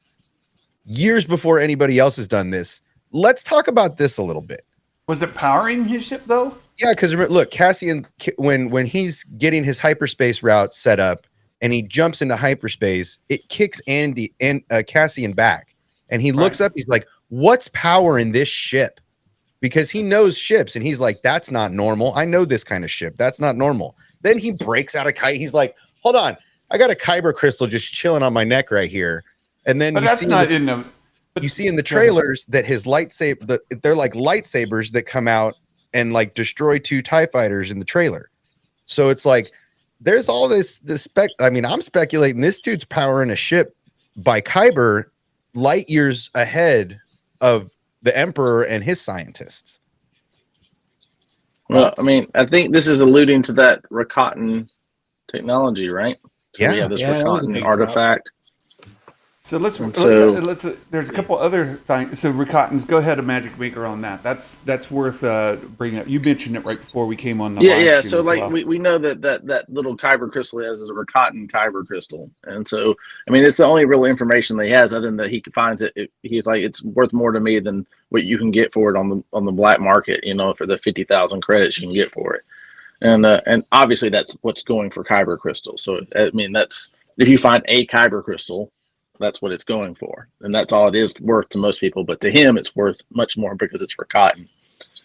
years before anybody else has done this. Let's talk about this a little bit. Was it powering his ship though? Yeah, because look, Cassian, when he's getting his hyperspace route set up and he jumps into hyperspace, it kicks Andy and Cassian back, and he looks up. He's like, "What's power in this ship?" Because he knows ships, and he's like, "That's not normal. I know this kind of ship. That's not normal." Then he breaks out a kite. He's like, "Hold on, I got a kyber crystal just chilling on my neck right here." And then But you that's see not in the. you see in the trailers that his lightsaber, they're like lightsabers that come out and like destroy 2 TIE fighters in the trailer. So it's like there's all this spec. I mean, I'm speculating this dude's powering a ship by kyber light years ahead of the Emperor and his scientists. Well, I mean, I think this is alluding to that Rakatan technology, right? So we have this that was a Rakatan big artifact. So let's there's a couple other things. So Rakatans, go ahead, a Magic Maker on that. That's worth bringing up. You mentioned it right before we came on the live stream So as like well. we know that little kyber crystal he has is a Rakatan kyber crystal, and so I mean it's the only real information that he has, other than that he finds it. He's like, it's worth more to me than what you can get for it on the black market. You know, for the 50,000 credits you can get for it, and obviously that's what's going for kyber crystal. So I mean that's, if you find a kyber crystal, that's what it's going for, and that's all it is worth to most people. But to him, it's worth much more because it's for cotton,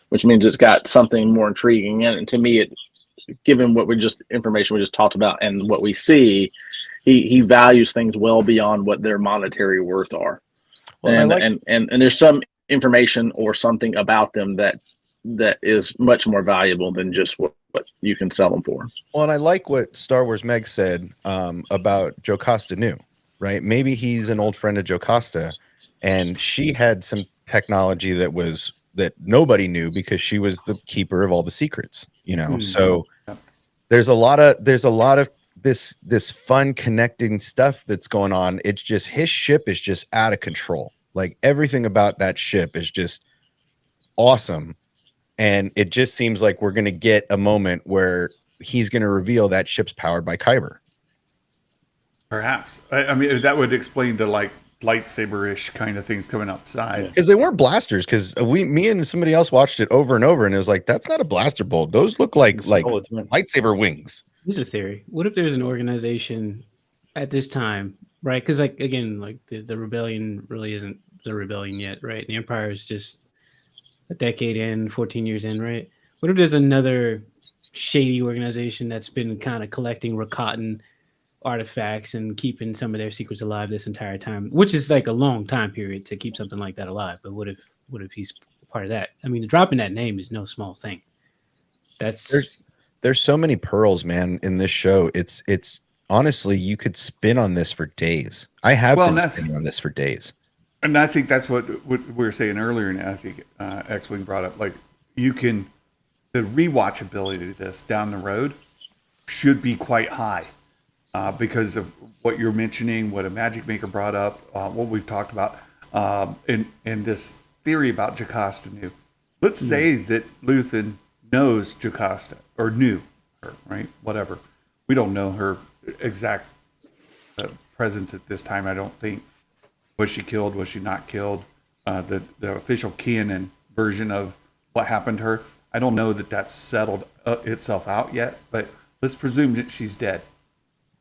which means it's got something more intriguing in it. And to me, it, given what information we just talked about and what we see, he values things well beyond what their monetary worth are. Well, and there's some information or something about them that is much more valuable than just what you can sell them for. Well, and I like what Star Wars Meg said about Jocasta Nu. Right? Maybe he's an old friend of Jocasta, and she had some technology that nobody knew because she was the keeper of all the secrets, you know. Mm-hmm. So there's a lot of this fun connecting stuff that's going on. It's just his ship is just out of control. Like everything about that ship is just awesome, and it just seems like we're gonna get a moment where he's gonna reveal that ship's powered by kyber. Perhaps. I mean, that would explain the like lightsaber-ish kind of things coming outside. Because they weren't blasters. Because me and somebody else watched it over and over, and it was like, that's not a blaster bolt. Those look like lightsaber wings. Here's a theory. What if there's an organization at this time, right? Because like again, like the rebellion really isn't the rebellion yet, right? The Empire is just a decade in, 14 years in, right? What if there's another shady organization that's been kind of collecting Rakatan artifacts and keeping some of their secrets alive this entire time, which is like a long time period to keep something like that alive? But what if he's part of that? I mean, dropping that name is no small thing. There's so many pearls, man, in this show. It's honestly, you could spin on this for days. I have been spinning on this for days. And I think that's what we were saying earlier, and I think X-Wing brought up, like, the rewatchability of this down the road should be quite high. Because of what you're mentioning, what a Magic Maker brought up, what we've talked about, and this theory about Jocasta Nu. Let's say that Luthen knows Jocasta, or knew her, right? Whatever. We don't know her exact presence at this time, I don't think. Was she killed? Was she not killed? The official canon version of what happened to her, I don't know that that's settled itself out yet, but let's presume that she's dead.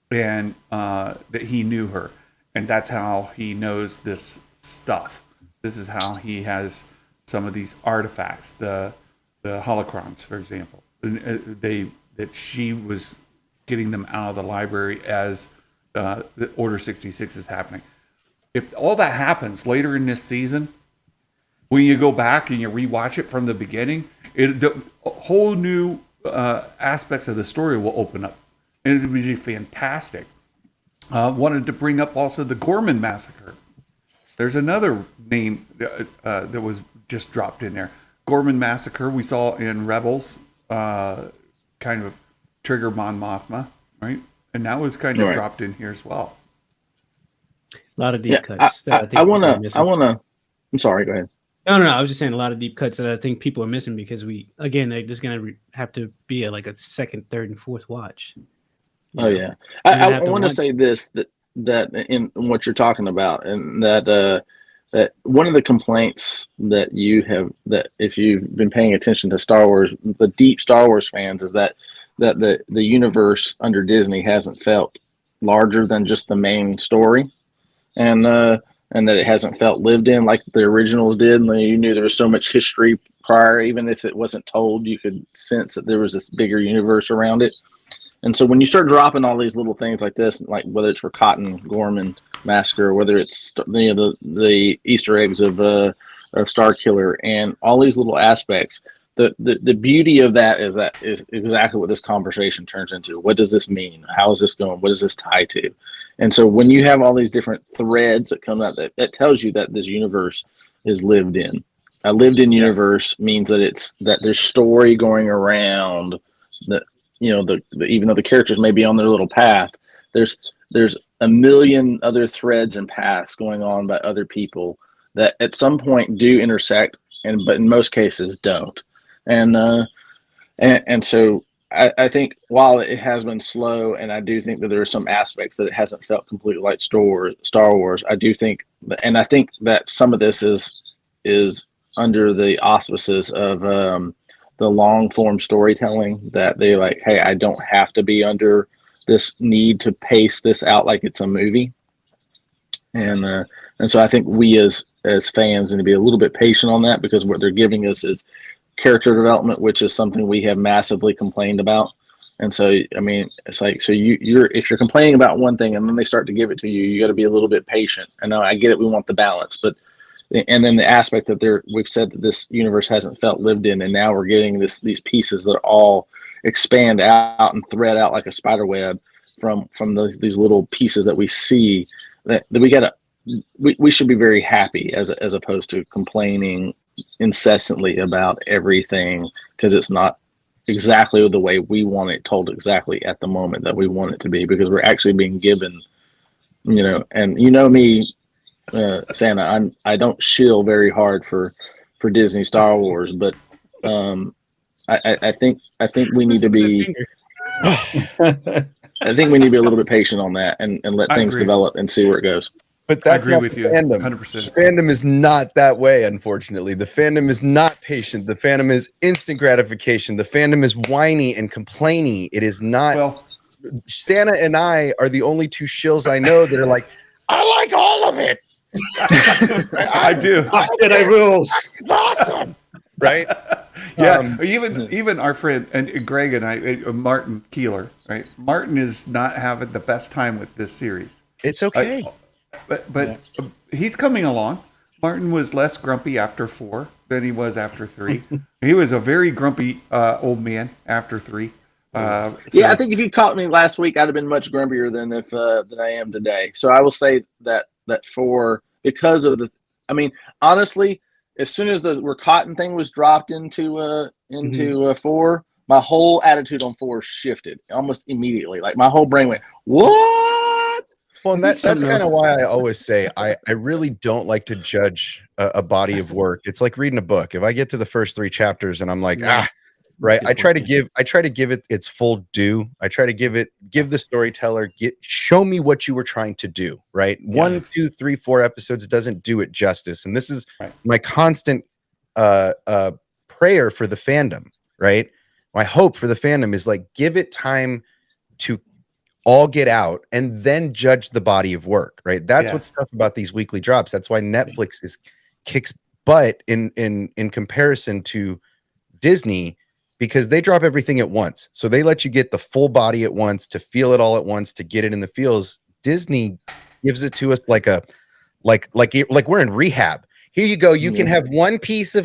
And that he knew her, and that's how he knows this stuff. This is how he has some of these artifacts, the holocrons, for example. That she was getting them out of the library as the Order 66 is happening. If all that happens later in this season, when you go back and you rewatch it from the beginning, the whole new aspects of the story will open up. And it would be fantastic. Wanted to bring up also the Gorman Massacre. There's another name that was just dropped in there. Gorman Massacre we saw in Rebels, kind of trigger Mon Mothma, right? And that was kind of dropped in here as well. A lot of deep cuts. I want to. I'm sorry. Go ahead. No. I was just saying a lot of deep cuts that I think people are missing because they're just going to have to be like a second, third, and fourth watch. Yeah. I want to say this, that in what you're talking about, and that that one of the complaints that you have, that if you've been paying attention to Star Wars, the deep Star Wars fans, is that the universe under Disney hasn't felt larger than just the main story, and that it hasn't felt lived in like the originals did. And you knew there was so much history prior, even if it wasn't told, you could sense that there was this bigger universe around it. And so when you start dropping all these little things like this, like whether it's for Cotton Gorman Massacre, whether it's the Easter eggs of Star Killer, and all these little aspects, the beauty of that is exactly what this conversation turns into. What does this mean? How is this going? What does this tie to? And so when you have all these different threads that come out, that tells you that this universe is lived in. A lived in universe means that there's story going around, that, you know, even though the characters may be on their little path, there's a million other threads and paths going on by other people that at some point do intersect, but in most cases don't. And so I think while it has been slow, and I do think that there are some aspects that it hasn't felt completely like Star Wars, I do think, and I think that some of this is under the auspices of the long form storytelling, that they like, hey, I don't have to be under this need to pace this out like it's a movie. And so I think we as fans need to be a little bit patient on that, because what they're giving us is character development, which is something we have massively complained about. And so, I mean, it's like, so if you're complaining about one thing and then they start to give it to you, you got to be a little bit patient. I know, I get it. We want the balance, but, and then the aspect that we've said that this universe hasn't felt lived in, and now we're getting these pieces that all expand out and thread out like a spider web from these little pieces that we see, that we should be very happy as opposed to complaining incessantly about everything, because it's not exactly the way we want it told exactly at the moment that we want it to be, because we're actually being given, you know, and you know me, Santa, I don't shill very hard for Disney Star Wars, but I think we need to be I think we need to be a little bit patient on that and let things develop and see where it goes. But that's I agree not with the you, fandom. 100%. Fandom is not that way, unfortunately. The fandom is not patient. The fandom is instant gratification. The fandom is whiny and complaining. It is not. Well, Santa and I are the only two shills I know that are like, I like all of it. I do. Jedi rules. It's awesome. Right? Yeah, even our friend and Greg and I, Martin Keeler, right? Martin is not having the best time with this series. It's okay. But he's coming along. Martin was less grumpy after 4 than he was after 3. He was a very grumpy old man after 3. I think if you caught me last week, I'd have been much grumpier than I am today. So I will say that 4, because of I mean, honestly, as soon as the Cotton thing was dropped into 4, my whole attitude on 4 shifted almost immediately. Like my whole brain went, what? Well, and that's kind of why I always say I really don't like to judge a body of work. It's like reading a book. If I get to the first 3 chapters and I'm like, right, I try to give it its full due. I try to give the storyteller, show me what you were trying to do. Right, 1, 2, 3, 4 episodes doesn't do it justice, and this is my constant prayer for the fandom. Right, my hope for the fandom is like, give it time to all get out and then judge the body of work. Right, that's what's tough about these weekly drops. That's why Netflix kicks butt in comparison to Disney, because they drop everything at once. So they let you get the full body at once, to feel it all at once, to get it in the feels. Disney gives it to us like we're in rehab. Here you go. You can have one piece and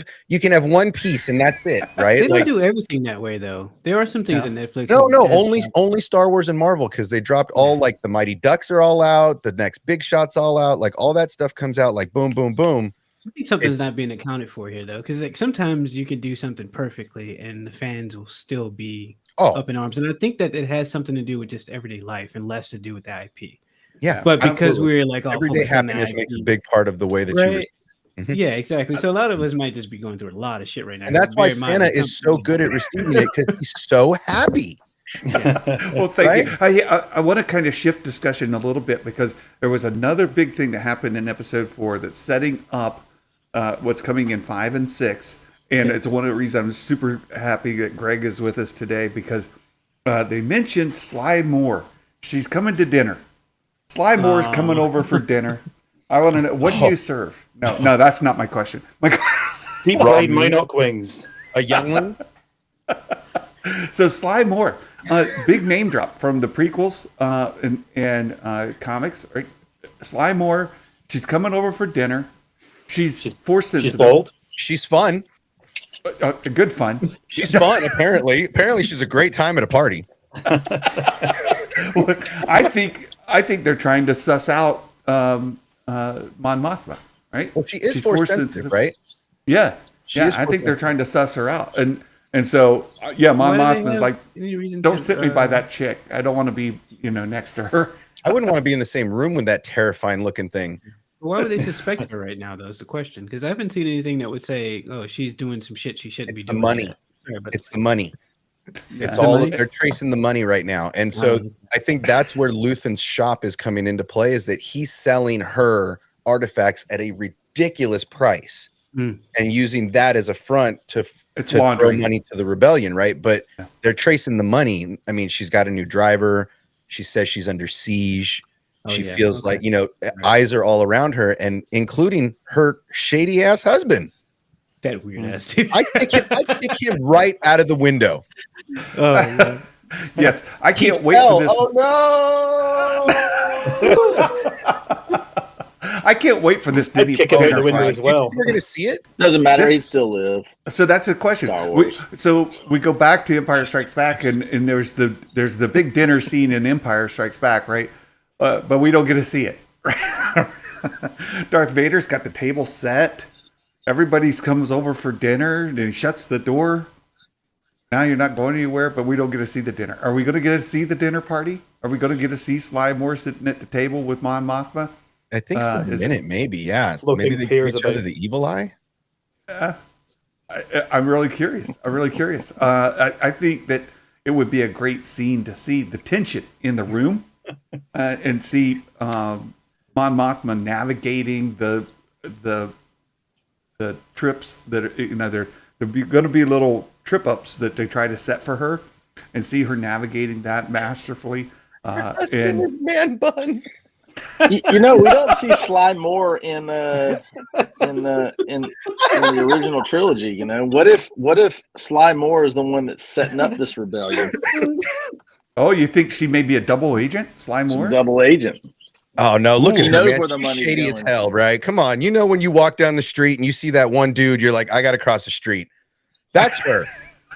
that's it. Right. They don't do everything that way though. There are some things in Netflix. No, only Star Wars and Marvel, because they dropped all, like the Mighty Ducks are all out. The next Big Shot's all out. Like all that stuff comes out like boom, boom, boom. I think something's not being accounted for here, though, because like sometimes you can do something perfectly and the fans will still be up in arms. And I think that it has something to do with just everyday life and less to do with the IP. Yeah, but because we're like everyday happiness makes a big part of the way that you. Yeah, exactly. So a lot of us might just be going through a lot of shit right now. And that's why Santa is so good at receiving it, because he's so happy. Well, thank you. I want to kind of shift discussion a little bit because there was another big thing that happened in episode 4 that's setting up what's coming in 5 and 6. And it's one of the reasons I'm super happy that Greg is with us today because they mentioned Sly Moore. She's coming to dinner. Sly Moore's coming over for dinner. I want to know, what do you serve? No, that's not my question. My question Deep fried Minoc wings. A youngling? So Sly Moore, big name drop from the prequels and comics. Right? Sly Moore, she's coming over for dinner. She's force sensitive. She's bold. She's fun. Good fun. She's fun, apparently. Apparently she's a great time at a party. Well, I think they're trying to suss out Mon Mothma, right? Well, she's She's force sensitive, right? Yeah. She Yeah, is I think force they're trying to suss her out. And so, Mon Why do they Mothma's have like, any reason don't to, sit me by that chick. I don't want to be, next to her. I wouldn't want to be in the same room with that terrifying looking thing. Why would they suspect her right now, though, is the question. Because I haven't seen anything that would say, oh, she's doing some shit she shouldn't be It's the doing. money. Yet. Sorry, but It's the money. Yeah. It's The all money? they're tracing the money right now. And so I think that's where Luthen's shop is coming into play, is that he's selling her artifacts at a ridiculous price and using that as a front to throw laundry. money to the rebellion, right? But they're tracing the money. I mean, she's got a new driver. She says she's under siege. She feels like, eyes are all around her, and including her shady ass husband. that weird ass dude. I kick him right out of the window. Oh, yeah. Yes, I He can't wait fell. for this. Oh no! I can't wait for this I'd Disney kick him out boner the window fight. as well. We're gonna see it. Doesn't matter. This- He'd still live. So that's a question. Star Wars. So we go back to Empire Strikes Back, and there's the big dinner scene in Empire Strikes Back, right? But we don't get to see it. Darth Vader's got the table set. Everybody comes over for dinner, and he shuts the door. Now you're not going anywhere, but we don't get to see the dinner. Are we going to get to see the dinner party? Are we going to get to see Sly Moore sitting at the table with Mon Mothma? I think for a minute, maybe, yeah. Floating Maybe they give pairs each of other it. the evil eye. I'm really curious. I think that it would be a great scene to see the tension in the room and see Mon Mothma navigating the trips that are, they're going to be little trip ups that they try to set for her, and see her navigating that masterfully. And Man bun. We don't see Sly Moore in the original trilogy. What if Sly Moore is the one that's setting up this rebellion? oh, you think she may be a double agent, Sly Moore? Double agent. Oh no! Look He at her, knows man. where the She's money's shady as going. hell, right? Come on, when you walk down the street and you see that one dude, you're like, I got to cross the street. That's her.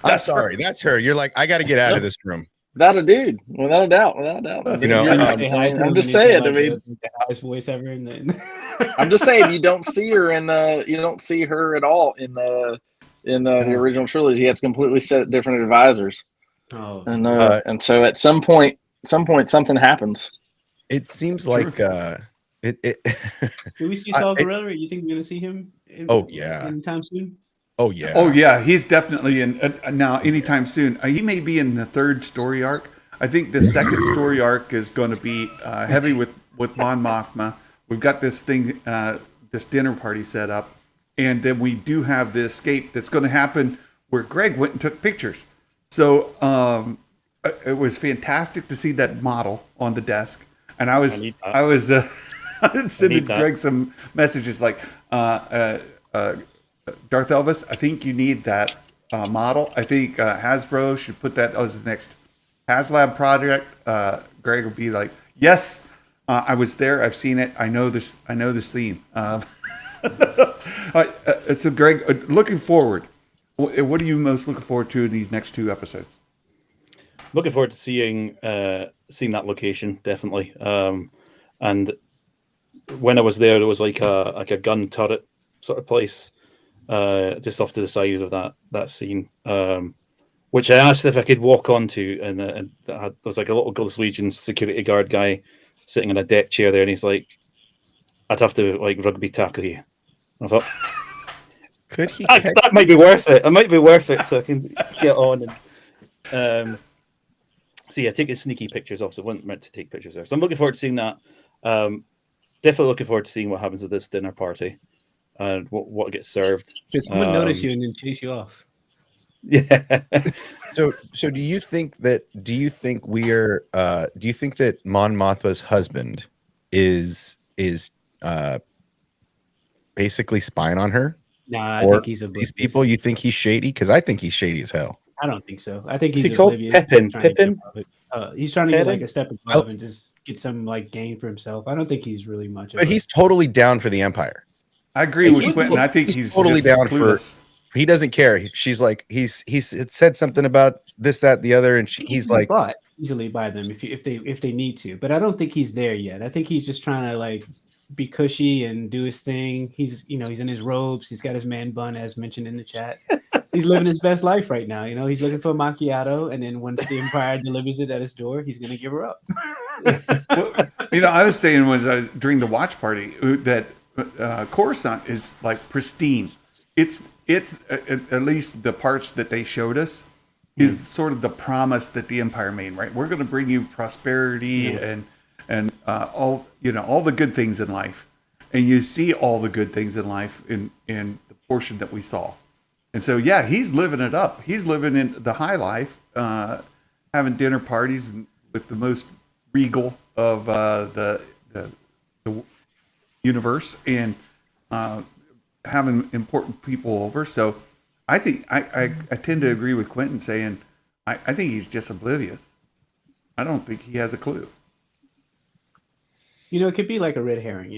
I'm sorry, that's her. You're like, I got to get out of this room. Without a dude, without a doubt. I'm just saying. I mean, the highest voice ever, and then I'm just saying you don't see her you don't see her at all in the original trilogy. He has completely set different advisors, oh, and so at some point something happens. It seems like it. do we see Saul Guerrero? You think we're gonna see him? Anytime soon. Oh yeah. Oh yeah, he's definitely in now. Anytime soon, he may be in the third story arc. I think the second story arc is going to be heavy with Mon Mothma. We've got this thing, this dinner party set up, and then we do have the escape that's going to happen where Greg went and took pictures. So it was fantastic to see that model on the desk, and I was sending Greg some messages like. Darth Elvis, I think you need that model. I think Hasbro should put that as the next HasLab project. Greg will be like, "Yes, I was there. I've seen it. I know this. I know this theme." So, Greg, looking forward, what are you most looking forward to in these next 2 episodes? Looking forward to seeing that location, definitely. And when I was there was like a gun turret sort of place. Just off to the side of that scene, which I asked if I could walk onto, and there was like a little Ghost Legion security guard guy sitting in a deck chair there, and he's like, "I'd have to like rugby tackle you." I thought, Could he? that might be worth it. It might be worth it, so I can get on. And So yeah, taking sneaky pictures. Also, wasn't meant to take pictures there. So I'm looking forward to seeing that. Definitely looking forward to seeing what happens with this dinner party and what gets served. Did someone notice you and then chase you off? Yeah. So do you think that Mon Mothma's husband is basically spying on her? Nah, I Or think he's a these people? You think he's shady? Because I think he's shady as hell. I don't think so. I think Is he's he called oblivious. Pippin? Trying to get Pippin? above it. He's trying to get like Pippin? a step above and just get some like gain for himself. I don't think he's really much of But he's totally down for the Empire. I agree with He's Quentin. I think he's totally just down clueless. for. He doesn't care. She's like he's said something about this, that, the other, and he's like bought easily by them if they need to. But I don't think he's there yet. I think he's just trying to like be cushy and do his thing. He's he's in his robes. He's got his man bun, as mentioned in the chat. He's living his best life right now. He's looking for a macchiato, and then once the Empire delivers it at his door, he's gonna give her up. Well, I was saying during the watch party that Coruscant is like pristine. It's at least the parts that they showed us is sort of the promise that the Empire made. Right, we're going to bring you prosperity and all all the good things in life, and you see all the good things in life in the portion that we saw. And so, yeah, he's living it up. He's living in the high life, having dinner parties with the most regal of the universe, and having important people over. So, I think I tend to agree with Quentin saying I think he's just oblivious. I don't think he has a clue. It could be like a red herring.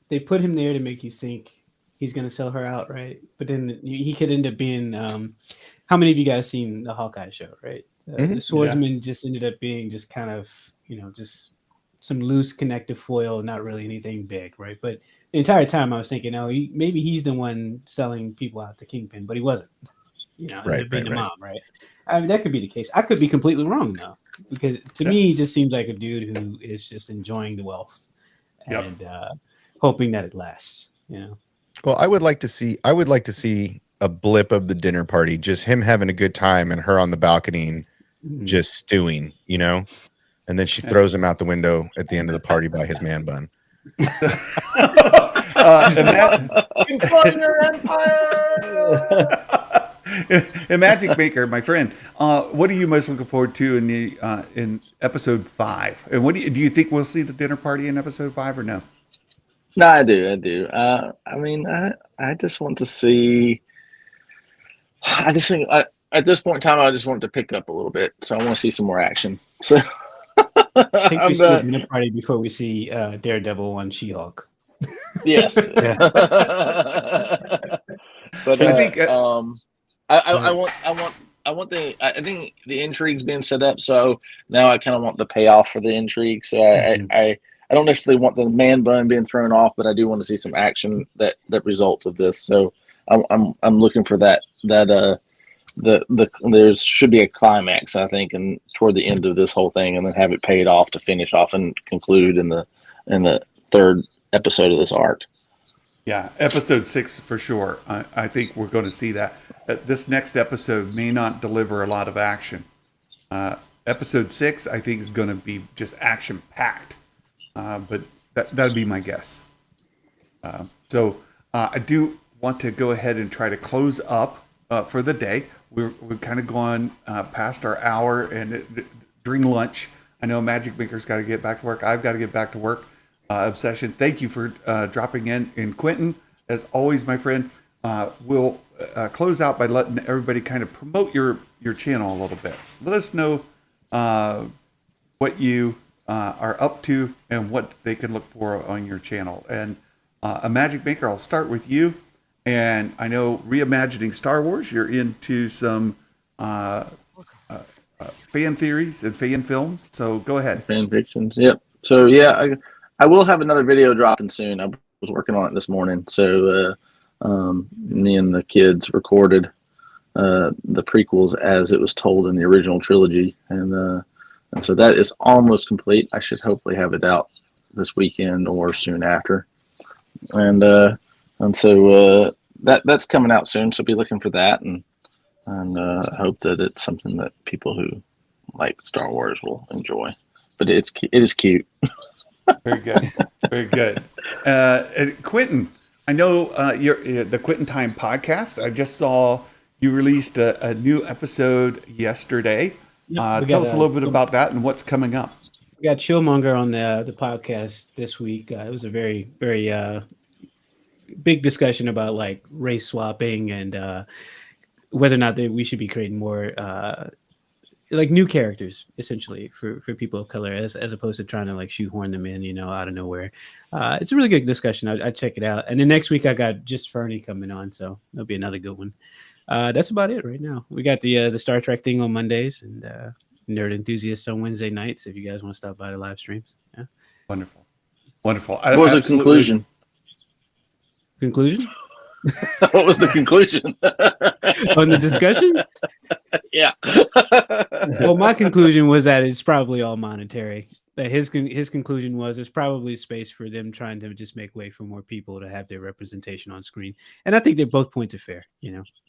They put him there to make you think he's going to sell her out, right? But then he could end up being, how many of you guys seen the Hawkeye show, right? The swordsman just ended up being just kind of, just some loose connective foil, not really anything big, right? But the entire time I was thinking, maybe he's the one selling people out to Kingpin, but he wasn't. Right, being the right. mom, right? I mean, that could be the case. I could be completely wrong though, because to me, he just seems like a dude who is just enjoying the wealth and hoping that it lasts. Well, I would like to see a blip of the dinner party, just him having a good time and her on the balcony just stewing, and then she throws him out the window at the end of the party by his man bun. Imagic Maker, my friend, what are you most looking forward to in episode 5? And what do you think we'll see the dinner party in episode 5 or no? No, I do. I mean, I just want to see. I just think at this point in time, I just want it to pick up a little bit. So I want to see some more action. So I think we see the dinner party before we see Daredevil on She-Hulk. Yes. But I think I think the intrigue's being set up. So now I kind of want the payoff for the intrigue. So I don't necessarily want the man bun being thrown off, but I do want to see some action that results of this. So I'm looking for that. There should be a climax, I think, and toward the end of this whole thing, and then have it paid off to finish off and conclude in the third episode of this arc. Yeah, episode 6 for sure. I think we're going to see that. This next episode may not deliver a lot of action. Episode 6, I think, is going to be just action packed. But that'd be my guess. So I do want to go ahead and try to close up for the day. We're kind of going past our hour, and during lunch, I know Magic Maker's got to get back to work. I've got to get back to work. Obsession, thank you for dropping in. And Quentin, as always, my friend, we'll close out by letting everybody kind of promote your channel a little bit. Let us know what you are up to and what they can look for on your channel. And a Magic Maker, I'll start with you. And I know reimagining Star Wars, you're into some fan theories and fan films. So go ahead. Fan fictions, yep. So yeah, I will have another video dropping soon. I was working on it this morning. So me and the kids recorded the prequels as it was told in the original trilogy, and so that is almost complete. I should hopefully have it out this weekend or soon after, and so that's coming out soon. So be looking for that, and hope that it's something that people who like Star Wars will enjoy. But it is cute. Very good. Very good. And Quentin, I know you're the Quentin Time podcast. I just saw you released a new episode yesterday. Yep, Tell us a little bit about that and what's coming up. We got Chillmonger on the podcast this week. It was a very big discussion about like race swapping and whether or not we should be creating more like new characters essentially for people of color as opposed to trying to like shoehorn them in, out of nowhere. It's a really good discussion. I check it out. And then next week I got Just Fernie coming on, so that'll be another good one. That's about it right now. We got the Star Trek thing on Mondays and Nerd Enthusiasts on Wednesday nights if you guys want to stop by the live streams. Yeah. Wonderful. What was the conclusion? Conclusion? What was the conclusion? On the discussion? Yeah. Well, my conclusion was that it's probably all monetary. That his conclusion was there's probably space for them trying to just make way for more people to have their representation on screen. And I think they're both points of fair,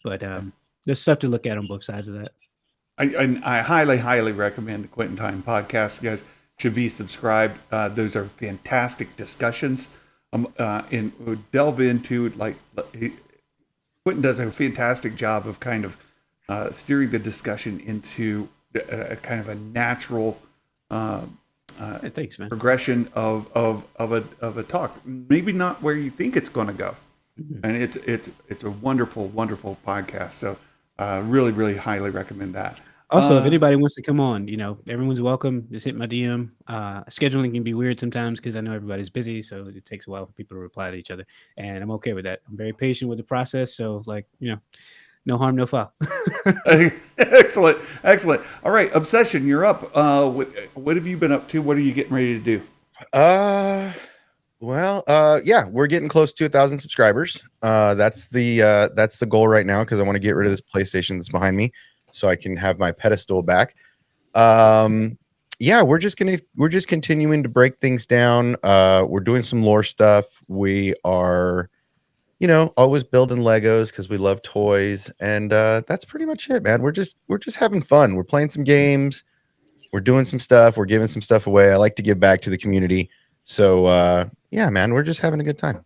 but there's stuff to look at on both sides of that. I highly recommend the Quentin Time podcast. You guys should be subscribed. Those are fantastic discussions. And delve into Quentin does a fantastic job of kind of steering the discussion into a kind of a natural Thanks, man. progression of a talk. Maybe not where you think it's going to go, and it's a wonderful podcast. So really highly recommend that. Also, if anybody wants to come on, everyone's welcome. Just hit my DM. Scheduling can be weird sometimes because I know everybody's busy, so it takes a while for people to reply to each other, and I'm okay with that. I'm very patient with the process, so no harm, no foul. Excellent. All right, Obsession, you're up. What have you been up to? What are you getting ready to do? Yeah, we're getting close to 1,000 subscribers. That's the goal right now because I want to get rid of this PlayStation that's behind me, so I can have my pedestal back. We're just continuing to break things down. We're doing some lore stuff. We are, always building Legos because we love toys, and that's pretty much it, man. We're just having fun. We're playing some games. We're doing some stuff. We're giving some stuff away. I like to give back to the community. So man, we're just having a good time.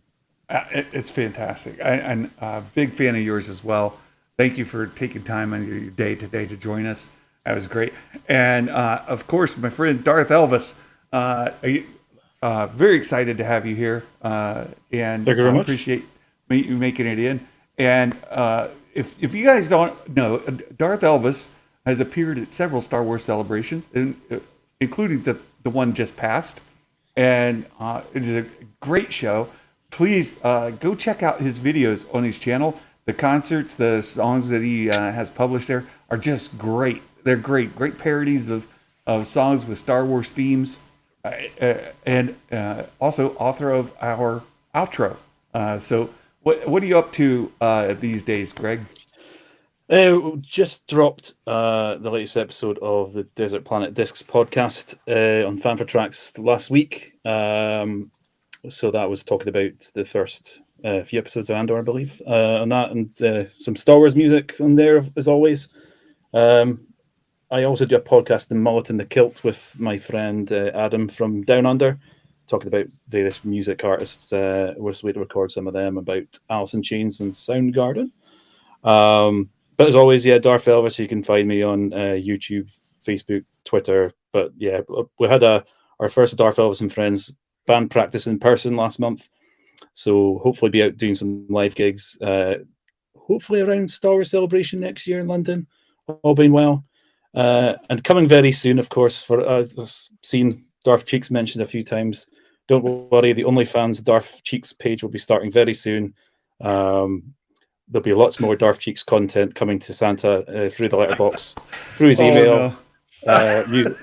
It's fantastic. I'm a big fan of yours as well. Thank you for taking time on your day today to join us. That was great. And of course, my friend Darth Elvis, very excited to have you here. And thank you very much. Appreciate you making it in. And if you guys don't know, Darth Elvis has appeared at several Star Wars celebrations, including the one just passed. And it is a great show. Please go check out his videos on his channel. The concerts, the songs that he has published there are just great. They're great parodies of songs with Star Wars themes, and also author of our outro. So what are you up to these days, Greg? Just dropped the latest episode of the Desert Planet Discs podcast on Fan for Tracks last week. So that was talking about the first few episodes of Andor, I believe, on that, and some Star Wars music on there, as always. I also do a podcast, The Mullet and the Kilt, with my friend Adam from Down Under, talking about various music artists. We're just waiting to record some of them about Alice in Chains and Soundgarden. But as always, Darth Elvis, you can find me on YouTube, Facebook, Twitter. But yeah, we had our first Darth Elvis and Friends band practice in person last month. So hopefully be out doing some live gigs, hopefully around Star Wars Celebration next year in London, all being well. And coming very soon, of course, I've seen Darth Cheeks mentioned a few times. Don't worry, the OnlyFans Darth Cheeks page will be starting very soon. There'll be lots more Darth Cheeks content coming to Santa through the letterbox, through his email,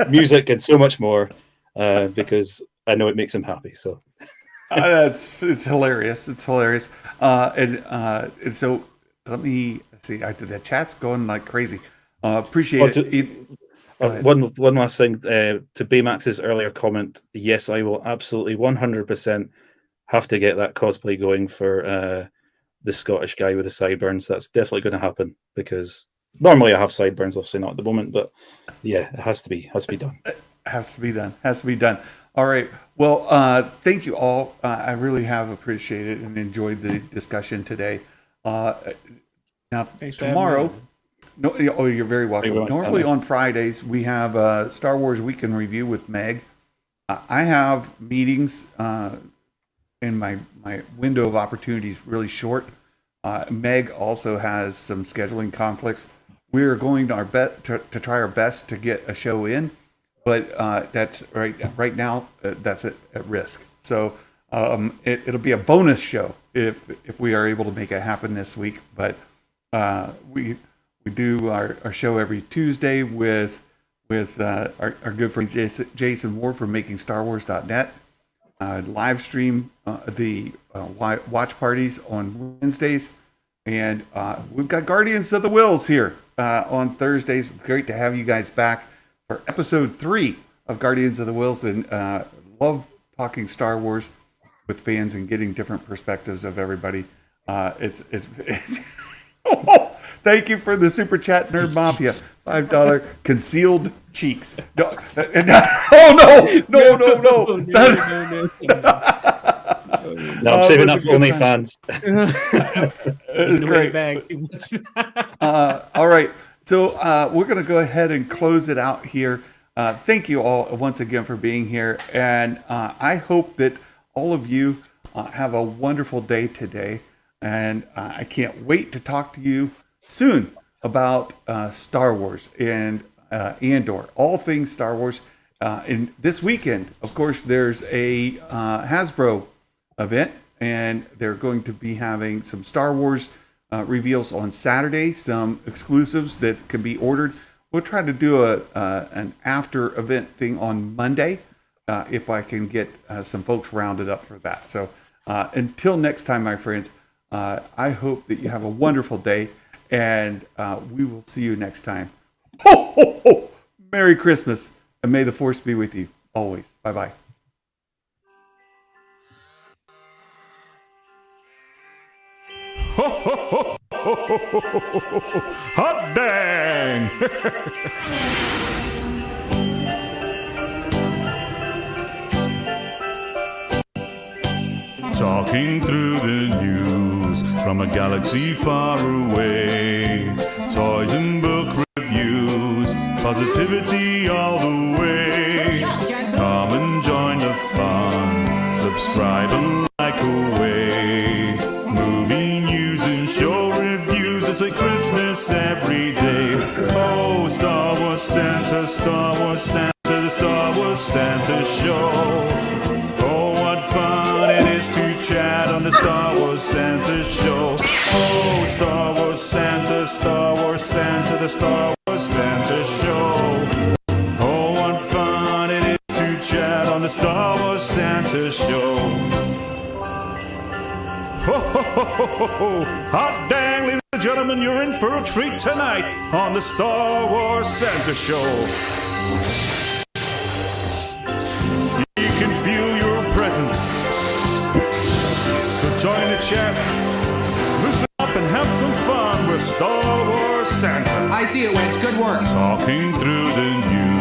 music, and so much more, because I know it makes him happy. So it's hilarious. It's hilarious. And so let me see. The chat's going like crazy. Appreciate it. One last thing to Baymax's earlier comment. Yes, I will absolutely 100% have to get that cosplay going for the Scottish guy with the sideburns. That's definitely going to happen because Normally I have sideburns, obviously not at the moment, but yeah, it has to be done. Has to be done. All right. Well, thank you all. I really have appreciated and enjoyed the discussion today. Now, Thanks for having tomorrow, me. no, oh, you're very welcome. Thank you very much, Normally Tyler. on Fridays, we have Star Wars Weekend Review with Meg. I have meetings in my window of opportunity is really short. Meg also has some scheduling conflicts. We're going to to try our best to get a show in, but that's right now that's at risk. So it'll be a bonus show if we are able to make it happen this week. But we do our show every Tuesday with our good friend Jason Ward from MakingStarWars.net. Live stream the watch parties on Wednesdays, and we've got Guardians of the Whills here on Thursdays. Great to have you guys back for episode 3 of Guardians of the Whills, and love talking Star Wars with fans and getting different perspectives of everybody. It's thank you for the super chat, Nerd Mafia. $5 concealed cheeks. No, oh no! No, I'm saving up for OnlyFans. It's great. All right, so we're going to go ahead and close it out here. Thank you all once again for being here, and I hope that all of you have a wonderful day today. And I can't wait to talk to you soon about Star Wars and Andor, all things Star Wars. And this weekend, of course, there's a Hasbro event, and they're going to be having some Star Wars reveals on Saturday, some exclusives that can be ordered. We'll try to do an after event thing on Monday if I can get some folks rounded up for that. So until next time, my friends, I hope that you have a wonderful day, and we will see you next time. Ho, ho, ho! Merry Christmas, and may the Force be with you always. Bye-bye. Ho, ho, ho, ho, ho, ho, ho, ho, ho. Hot dang! Talking through the news from a galaxy far away. Toys and book reviews, positivity all the way. Come and join the fun, subscribe and like away. Movie news and show reviews, it's like Christmas every day. Oh, Star Wars Santa, Star Wars Santa, the Star Wars Santa Show. Oh, what fun it is to chat on the Star Wars Santa Show. Oh, Star Wars Santa, Star Wars Santa, the Star Wars Santa Show. Oh, what fun it is to chat on the Star Wars Santa Show. Ho, ho, ho, ho, ho, ho. Hot dang, ladies and gentlemen, you're in for a treat tonight on the Star Wars Santa Show. You can feel your presence. So join the chat, loosen up and have some fun with Star Wars Santa. I see it, Wentz. Good work. Talking through the news